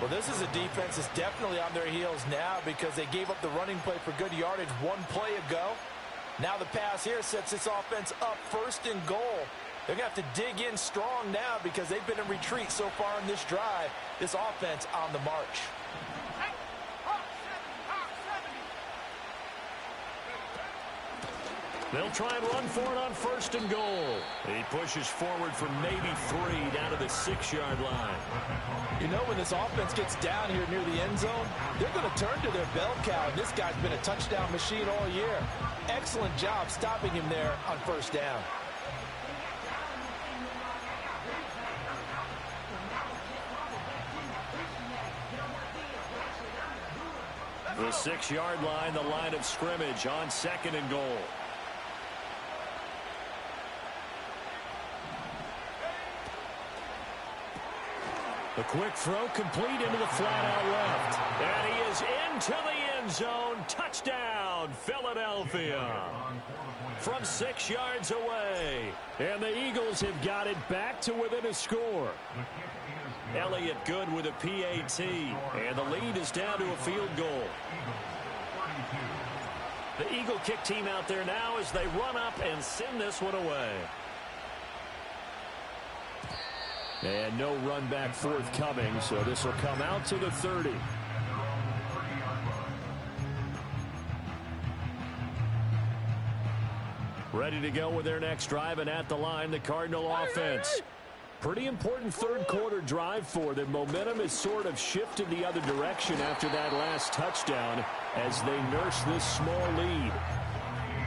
S2: Well, this is a defense that's definitely on their heels now because they gave up the running play for good yardage one play ago. Now the pass here sets this offense up first and goal. They're going to have to dig in strong now because they've been in retreat so far in this drive. This offense on the march.
S1: They'll try and run for it on first and goal. He pushes forward for maybe 3 down to the 6-yard line.
S2: You know, when this offense gets down here near the end zone, they're going to turn to their bell cow, and this guy's been a touchdown machine all year. Excellent job stopping him there on first down.
S1: The 6-yard line, the line of scrimmage on second and goal. The quick throw complete into the flat out left. And he is into the end zone. Touchdown, Philadelphia. From 6 yards away. And the Eagles have got it back to within a score. Elliott good with a PAT. And the lead is down to a field goal. The Eagle kick team out there now as they run up and send this one away. And no run back forthcoming, so this will come out to the 30. Ready to go with their next drive, and at the line, the Cardinal offense. Pretty important third quarter drive for them. Momentum has sort of shifted the other direction after that last touchdown as they nurse this small lead.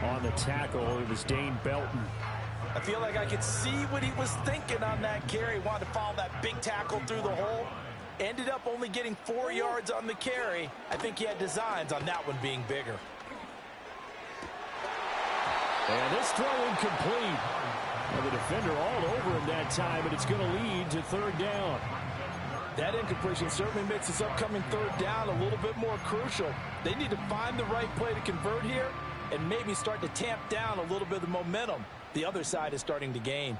S1: On the tackle, it was Dane Belton.
S2: I feel like I could see what he was thinking on that carry. Wanted to follow that big tackle through the hole. Ended up only getting 4 yards on the carry. I think he had designs on that one being bigger.
S1: And this throw incomplete. And the defender all over him that time, and it's going to lead to third down.
S2: That incompletion certainly makes this upcoming third down a little bit more crucial. They need to find the right play to convert here and maybe start to tamp down a little bit of the momentum the other side is starting to gain.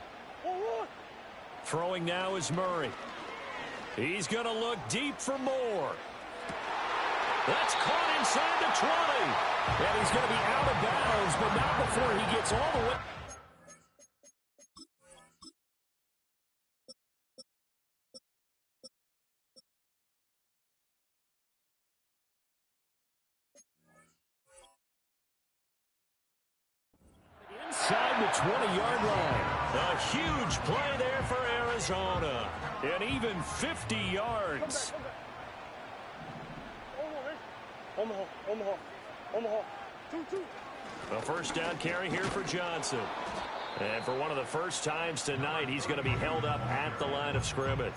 S1: Throwing now is Murray. He's going to look deep for more. That's caught inside the 20. And he's going to be out of bounds, but not before he gets all the way. Inside the 20-yard line. A huge play there for Arizona. And even 50 yards.
S4: Omaha. 2-2.
S1: A first down carry here for Johnson. And for one of the first times tonight, he's going to be held up at the line of scrimmage.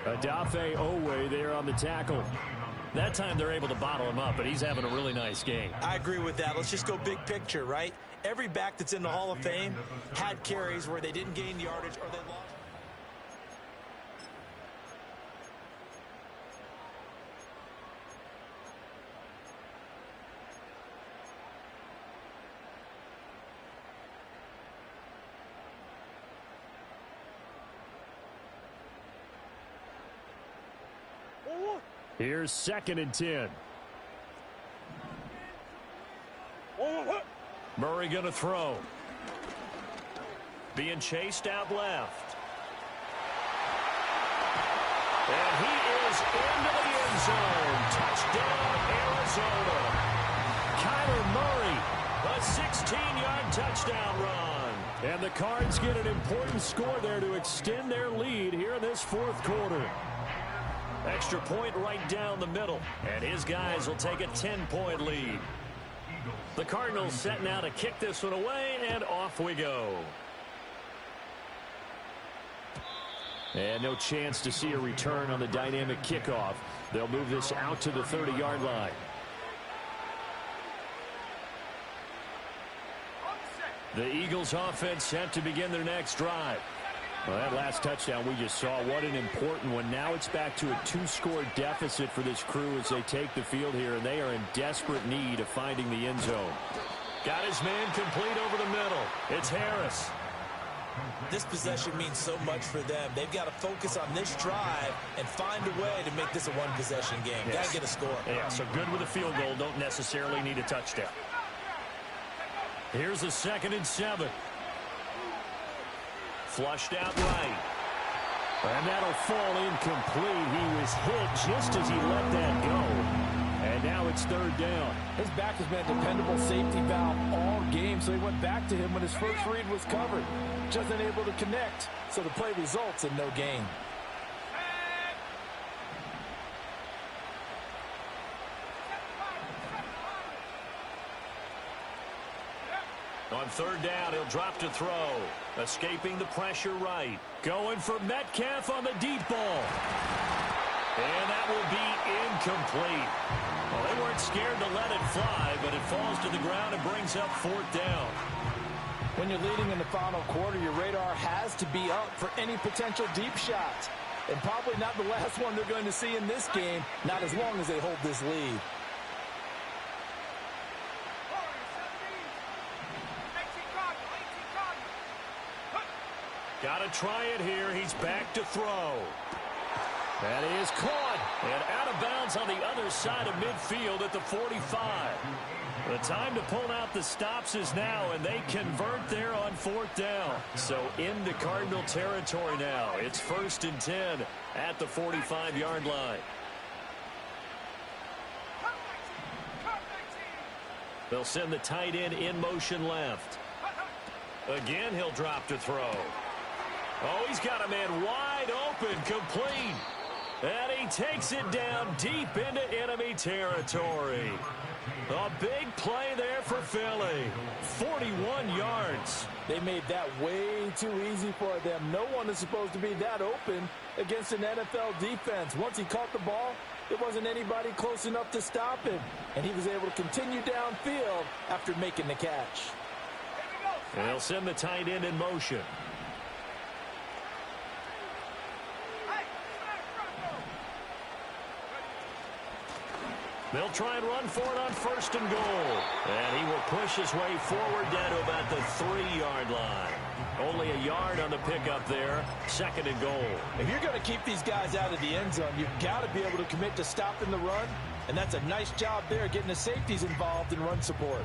S1: Adafe Owe there on the tackle. That time they're able to bottle him up, but he's having a really nice game.
S3: I agree with that. Let's just go big picture, right? Every back that's in the Hall of Fame had carries where they didn't gain yardage or they lost.
S1: Here's 2nd and 10. Murray going to throw. Being chased out left. And he is into the end zone. Touchdown, Arizona. Kyler Murray, a 16-yard touchdown run. And the Cards get an important score there to extend their lead here in this fourth quarter. Extra point right down the middle. And his guys will take a 10-point lead. The Cardinals set now to kick this one away, and off we go.
S6: And no chance to see a return on the dynamic kickoff. They'll move this out to the 30-yard line. The Eagles offense set to begin their next drive. Well, that last touchdown we just saw, what an important one. Now it's back to a 2-score deficit for this crew as they take the field here, and they are in desperate need of finding the end zone. Got his man complete over the middle. It's Harris.
S2: This possession means so much for them. They've got to focus on this drive and find a way to make this a one-possession game.
S6: Yes.
S2: Got to get a score.
S6: Yeah, so good with a field goal. Don't necessarily need a touchdown. Here's a 2nd and 7. Flushed out right. And that'll fall incomplete. He was hit just as he let that go. And now it's 3rd down.
S2: His back has been a dependable safety valve all game, so he went back to him when his first read was covered. Just unable to connect, so the play results in no gain.
S6: On 3rd down, he'll drop to throw. Escaping the pressure right. Going for Metcalf on the deep ball. And that will be incomplete. Well, they weren't scared to let it fly, but it falls to the ground and brings up 4th down.
S2: When you're leading in the final quarter, your radar has to be up for any potential deep shots. And probably not the last one they're going to see in this game, not as long as they hold this lead.
S6: Got to try it here. He's back to throw. That is caught and out of bounds on the other side of midfield at the 45. The time to pull out the stops is now, and they convert there on 4th down. So into Cardinal territory now. It's 1st and 10 at the 45-yard line. They'll send the tight end in motion left. Again, he'll drop to throw. Oh, he's got a man wide open, complete. And he takes it down deep into enemy territory. A big play there for Philly. 41 yards.
S2: They made that way too easy for them. No one is supposed to be that open against an NFL defense. Once he caught the ball, there wasn't anybody close enough to stop him. And he was able to continue downfield after making the catch.
S6: They'll send the tight end in motion. They'll try and run for it on 1st and goal. And he will push his way forward down to about the 3-yard line. Only a yard on the pickup there. 2nd and goal.
S2: If you're going to keep these guys out of the end zone, you've got to be able to commit to stopping the run. And that's a nice job there, getting the safeties involved in run support.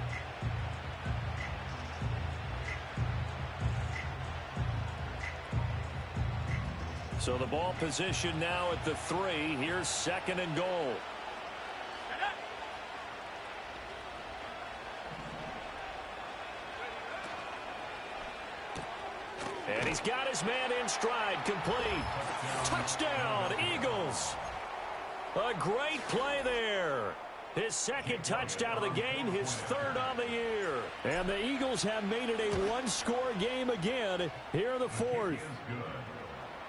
S6: So the ball position now at the 3. Here's 2nd and goal. And he's got his man in stride, complete. Touchdown, Eagles. A great play there. His 2nd touchdown of the game, his 3rd on the year. And the Eagles have made it a 1-score game again here in the 4th.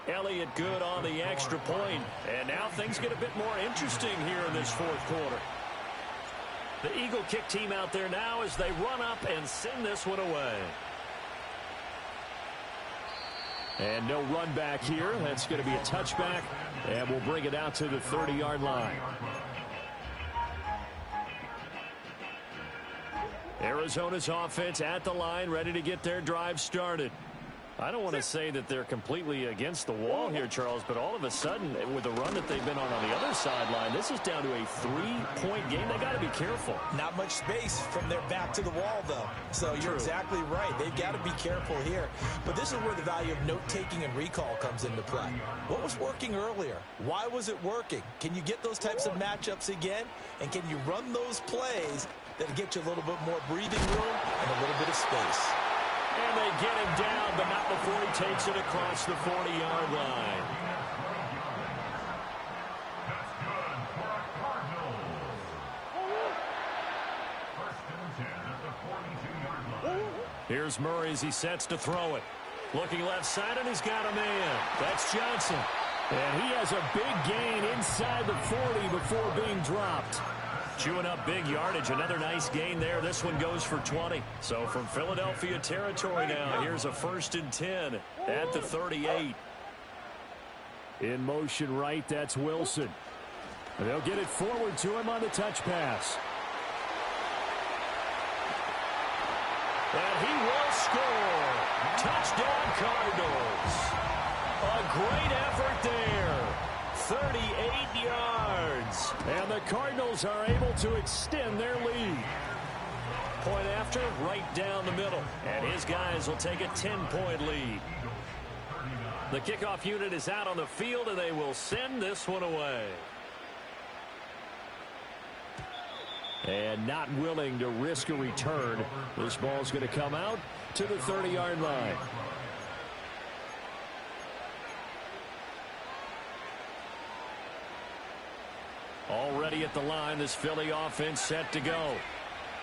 S6: Elliott good on the extra point. And now things get a bit more interesting here in this 4th quarter. The Eagle kick team out there now as they run up and send this one away. And no run back here. That's going to be a touchback. And we'll bring it out to the 30-yard line. Arizona's offense at the line, ready to get their drive started. I don't want to say that they're completely against the wall here, Charles, but all of a sudden, with the run that they've been on the other sideline, this is down to a 3-point game. They got to be careful.
S2: Not much space from their back to the wall, though. So you're exactly right. They've got to be careful here. But this is where the value of note-taking and recall comes into play. What was working earlier? Why was it working? Can you get those types of matchups again? And can you run those plays that get you a little bit more breathing room and a little bit of space?
S6: And they get him down, but not before he takes it across the 40-yard line.
S5: That's good for a Cardinals. 1st and 10 at the 42-yard line.
S6: Here's Murray as he sets to throw it. Looking left side, and he's got a man. That's Johnson. And he has a big gain inside the 40 before being dropped. Chewing up big yardage. Another nice gain there. This one goes for 20. So from Philadelphia territory now, here's a 1st and 10 at the 38. In motion right, that's Wilson. They'll get it forward to him on the touch pass. And he will score. Touchdown Cardinals. A great effort there. 38 yards. And the Cardinals are able to extend their lead. Point after, right down the middle. And his guys will take a 10-point lead. The kickoff unit is out on the field, and they will send this one away. And not willing to risk a return. This ball's going to come out to the 30-yard line. Already at the line, this Philly offense set to go.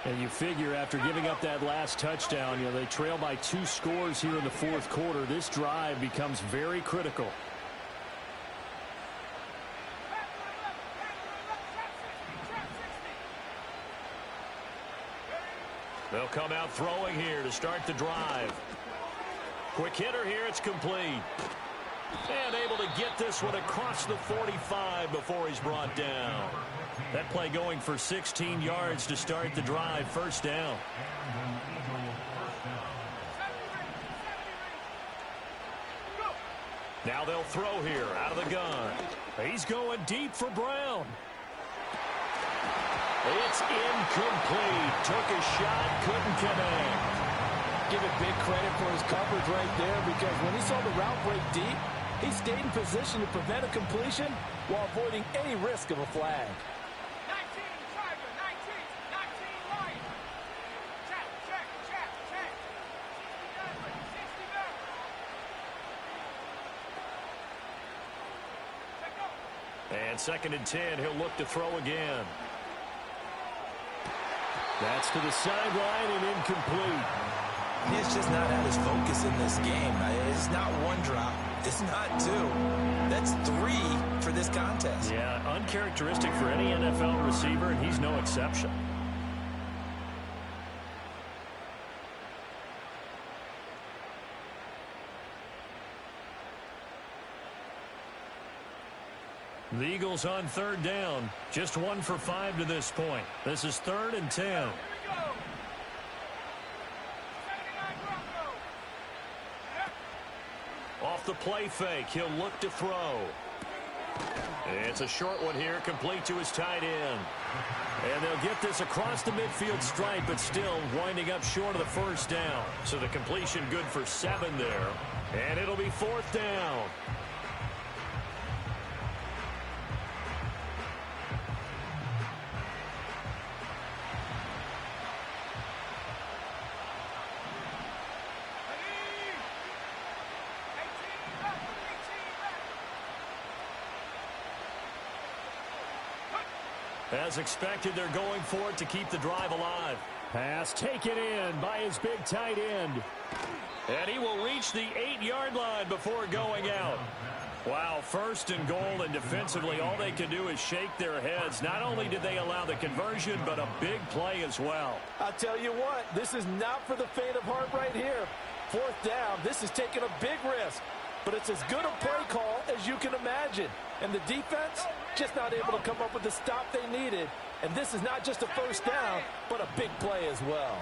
S6: And you figure after giving up that last touchdown, they trail by 2 scores here in the 4th quarter. This drive becomes very critical. They'll come out throwing here to start the drive. Quick hitter here, it's complete. And able to get this one across the 45 before he's brought down. That play going for 16 yards to start the drive. 1st down. Now they'll throw here out of the gun. He's going deep for Brown. It's incomplete. Took a shot, couldn't connect.
S2: Give it big credit for his coverage right there, because when he saw the route break deep, he stayed in position to prevent a completion while avoiding any risk of a flag.
S4: 19, Tiger, 19 right. Check. 60 back.
S6: And 2nd and 10, he'll look to throw again. That's to the sideline and incomplete.
S3: He's just not at his focus in this game. It's not 1 drop. It's not 2. That's 3 for this contest.
S6: Yeah, uncharacteristic for any NFL receiver, and he's no exception. The Eagles on 3rd down. Just 1 for 5 to this point. This is 3rd and 10. Off the play fake, he'll look to throw. It's a short one here, complete to his tight end. And they'll get this across the midfield stripe, but still winding up short of the 1st down. So the completion good for 7 there. And it'll be 4th down. As expected, they're going for it to keep the drive alive. Pass taken in by his big tight end. And he will reach the 8-yard line before going out. Wow, 1st and goal, and defensively all they can do is shake their heads. Not only did they allow the conversion, but a big play as well.
S2: I'll tell you what, this is not for the faint of heart right here. 4th down, this is taking a big risk. But it's as good a play call as you can imagine. And the defense just not able to come up with the stop they needed. And this is not just a 1st down, but a big play as well.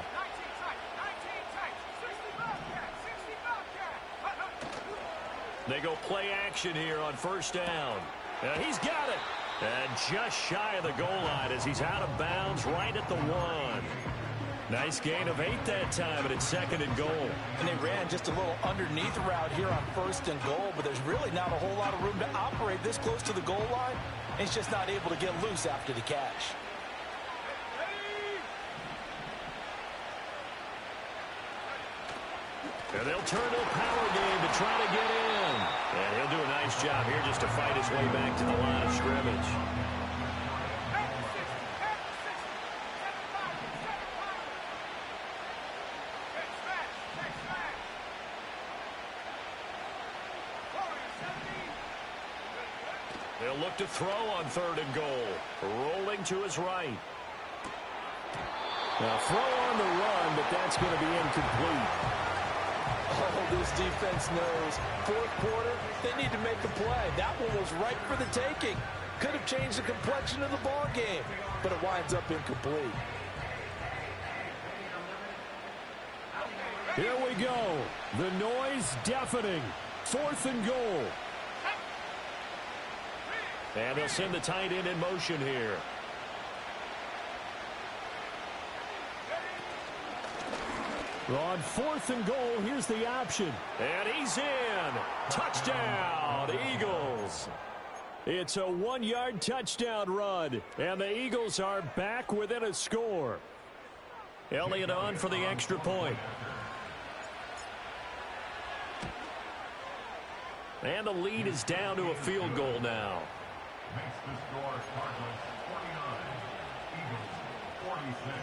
S4: 19
S6: They go play action here on 1st down. And he's got it. And just shy of the goal line as he's out of bounds right at the 1. Nice gain of 8 that time, and it's 2nd and goal.
S2: And they ran just a little underneath route here on 1st and goal, but there's really not a whole lot of room to operate this close to the goal line. And he's just not able to get loose after the catch.
S6: And they'll turn to a power game to try to get in. And he'll do a nice job here just to fight his way back to the line of scrimmage. They'll look to throw on 3rd and goal. Rolling to his right.
S1: Now throw on the run, but that's going to be incomplete.
S2: Oh, this defense knows. 4th quarter, they need to make a play. That one was right for the taking. Could have changed the complexion of the ball game, but it winds up incomplete.
S1: Here we go. The noise deafening. 4th and goal.
S6: And they'll send the tight end in motion here.
S1: On 4th and goal, here's the option.
S6: And he's in. Touchdown, Eagles.
S1: It's a 1-yard touchdown run, and the Eagles are back within a score.
S6: Elliott on for the extra point. And the lead is down to a field goal now.
S5: Makes the score Cardinals 49, Eagles 46.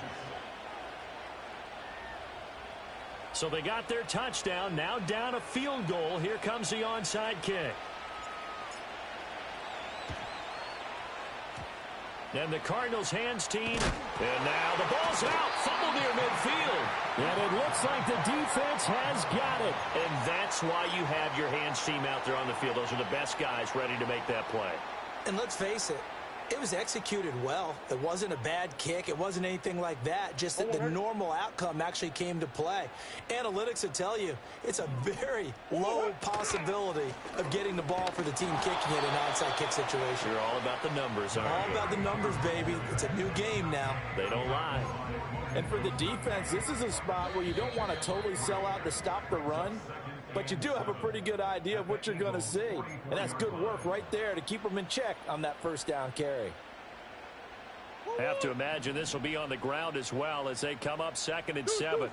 S6: So they got their touchdown, now down a field goal. Here comes the onside kick. And the Cardinals hands team. And now the ball's out. Fumble near midfield.
S1: And it looks like the defense has got it.
S6: And that's why you have your hands team out there on the field. Those are the best guys ready to make that play.
S3: And let's face it, it was executed well. It wasn't a bad kick. It wasn't anything like that. Just that the normal outcome actually came to play. Analytics will tell you it's a very low possibility of getting the ball for the team kicking it in an onside kick situation.
S6: You're all about the numbers, aren't
S3: All
S6: you?
S3: about the numbers, baby. It's a new game now.
S6: They don't lie.
S2: And for the defense, this is a spot where you don't want to totally sell out to stop the run, but you do have a pretty good idea of what you're going to see. And that's good work right there to keep them in check on that 1st down carry.
S6: Have to imagine this will be on the ground as well as they come up 2nd and 7.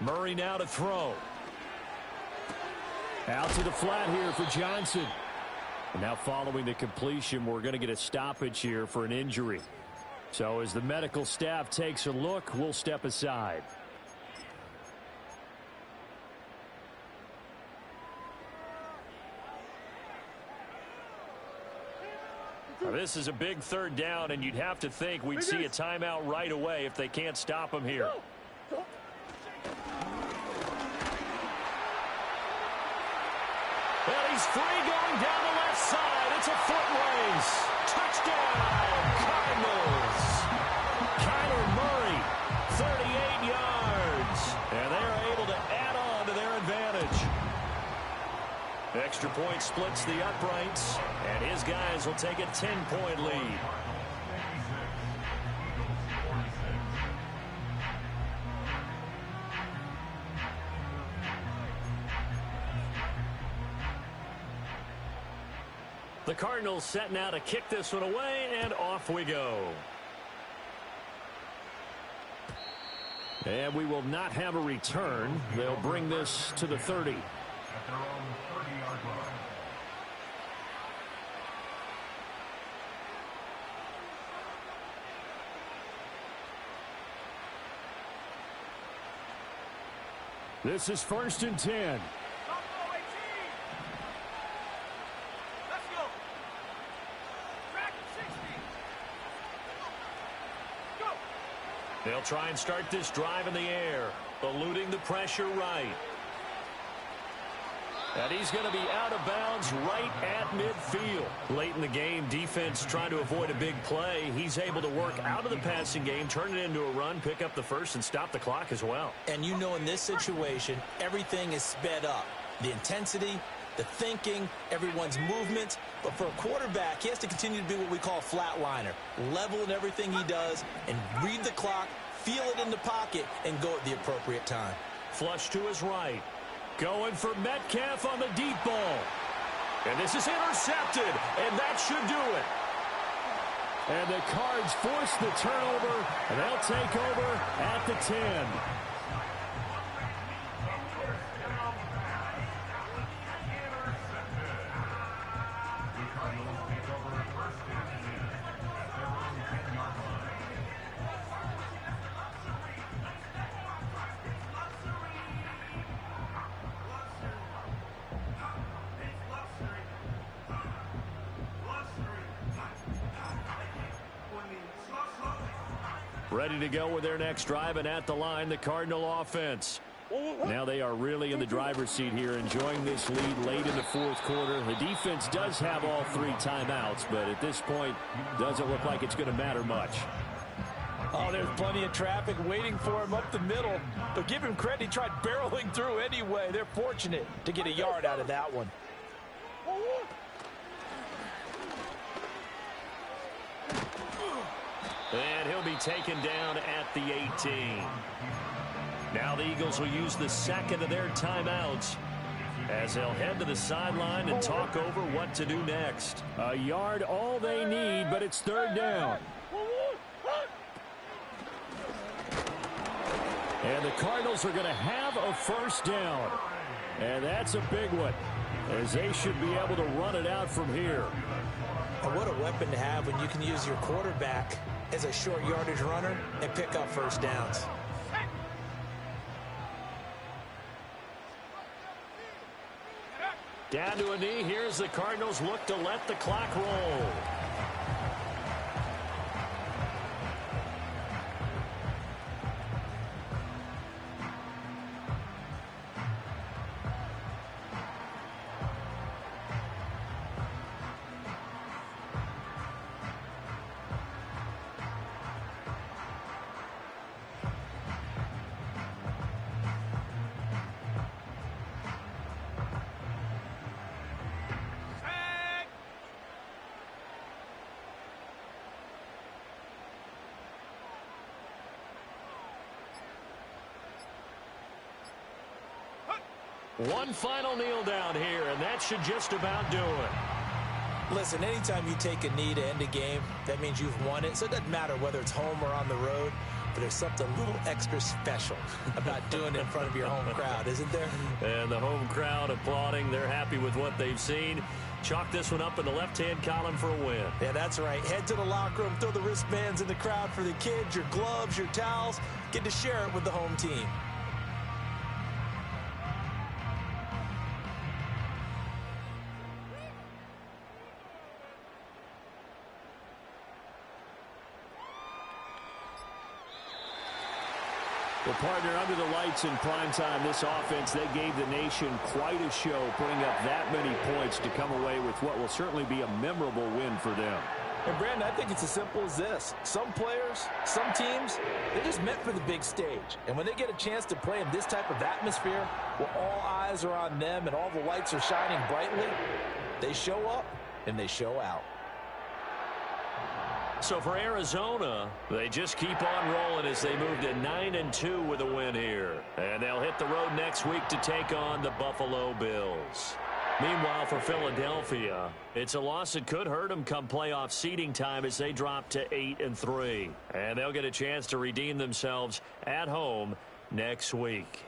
S1: Murray now to throw. Out to the flat here for Johnson. And now following the completion, we're going to get a stoppage here for an injury. So as the medical staff takes a look, we'll step aside.
S6: Now, this is a big 3rd down, and you'd have to think we'd see a timeout right away if they can't stop him here. And he's free going down the left side. It's a foot race. Touchdown, Cardinals. Kyler Murray, 38 yards. And they're able to add on to their advantage. Extra point splits the uprights, and his guys will take a 10-point lead. The Cardinals set now to kick this one away, and off we go.
S1: And we will not have a return. They'll bring this to the 30.
S5: At their own 30-yard line.
S1: This is 1st and 10.
S6: They'll try and start this drive in the air, eluding the pressure right. And he's going to be out of bounds right at midfield. Late in the game, defense trying to avoid a big play. He's able to work out of the passing game, turn it into a run, pick up the first, and stop the clock as well.
S3: And you know in this situation, everything is sped up. The intensity, the thinking, everyone's movement. But for a quarterback, he has to continue to be what we call a flatliner. Level in everything he does and read the clock, feel it in the pocket, and go at the appropriate time.
S6: Flush to his right.
S1: Going for Metcalf on the deep ball.
S6: And this is intercepted, and that should do it.
S1: And the Cards force the turnover, and they'll take over at the 10.
S6: Ready to go with their next drive, and at the line, the Cardinal offense. Now they are really in the driver's seat here, enjoying this lead late in the fourth quarter. The defense does have all 3 timeouts, but at this point, doesn't look like it's going to matter much.
S2: Oh, there's plenty of traffic waiting for him up the middle. But give him credit, he tried barreling through anyway. They're fortunate to get a yard out of that one.
S6: And he'll be taken down at the 18. Now the Eagles will use the second of their timeouts as they'll head to the sideline and talk over what to do next. A yard all they need, but it's third down. And the Cardinals are going to have a first down. And that's a big one, as they should be able to run it out from here.
S2: And what a weapon to have when you can use your quarterback as a short yardage runner and pick up first downs.
S6: Down to a knee. Here's the Cardinals look to let the clock roll. One final kneel down here, and that should just about do it.
S2: Listen, anytime you take a knee to end a game, that means you've won it. So it doesn't matter whether it's home or on the road, but there's something a little extra special about doing it in front of your home crowd, isn't there?
S6: And the home crowd applauding. They're happy with what they've seen. Chalk this one up in the left-hand column for a win.
S2: Yeah, that's right. Head to the locker room, throw the wristbands in the crowd for the kids, your gloves, your towels. Get to share it with the home team.
S6: Well, partner, under the lights in primetime, this offense, they gave the nation quite a show, putting up that many points to come away with what will certainly be a memorable win for them.
S2: And, Brandon, I think it's as simple as this. Some players, some teams, they're just meant for the big stage. And when they get a chance to play in this type of atmosphere, where all eyes are on them and all the lights are shining brightly, they show up and they show out.
S6: So for Arizona, they just keep on rolling as they move to 9-2 with a win here. And they'll hit the road next week to take on the Buffalo Bills. Meanwhile, for Philadelphia, it's a loss that could hurt them come playoff seeding time as they drop to 8-3. And they'll get a chance to redeem themselves at home next week.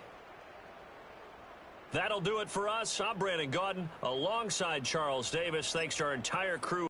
S6: That'll do it for us. I'm Brandon Gaudin alongside Charles Davis. Thanks to our entire crew.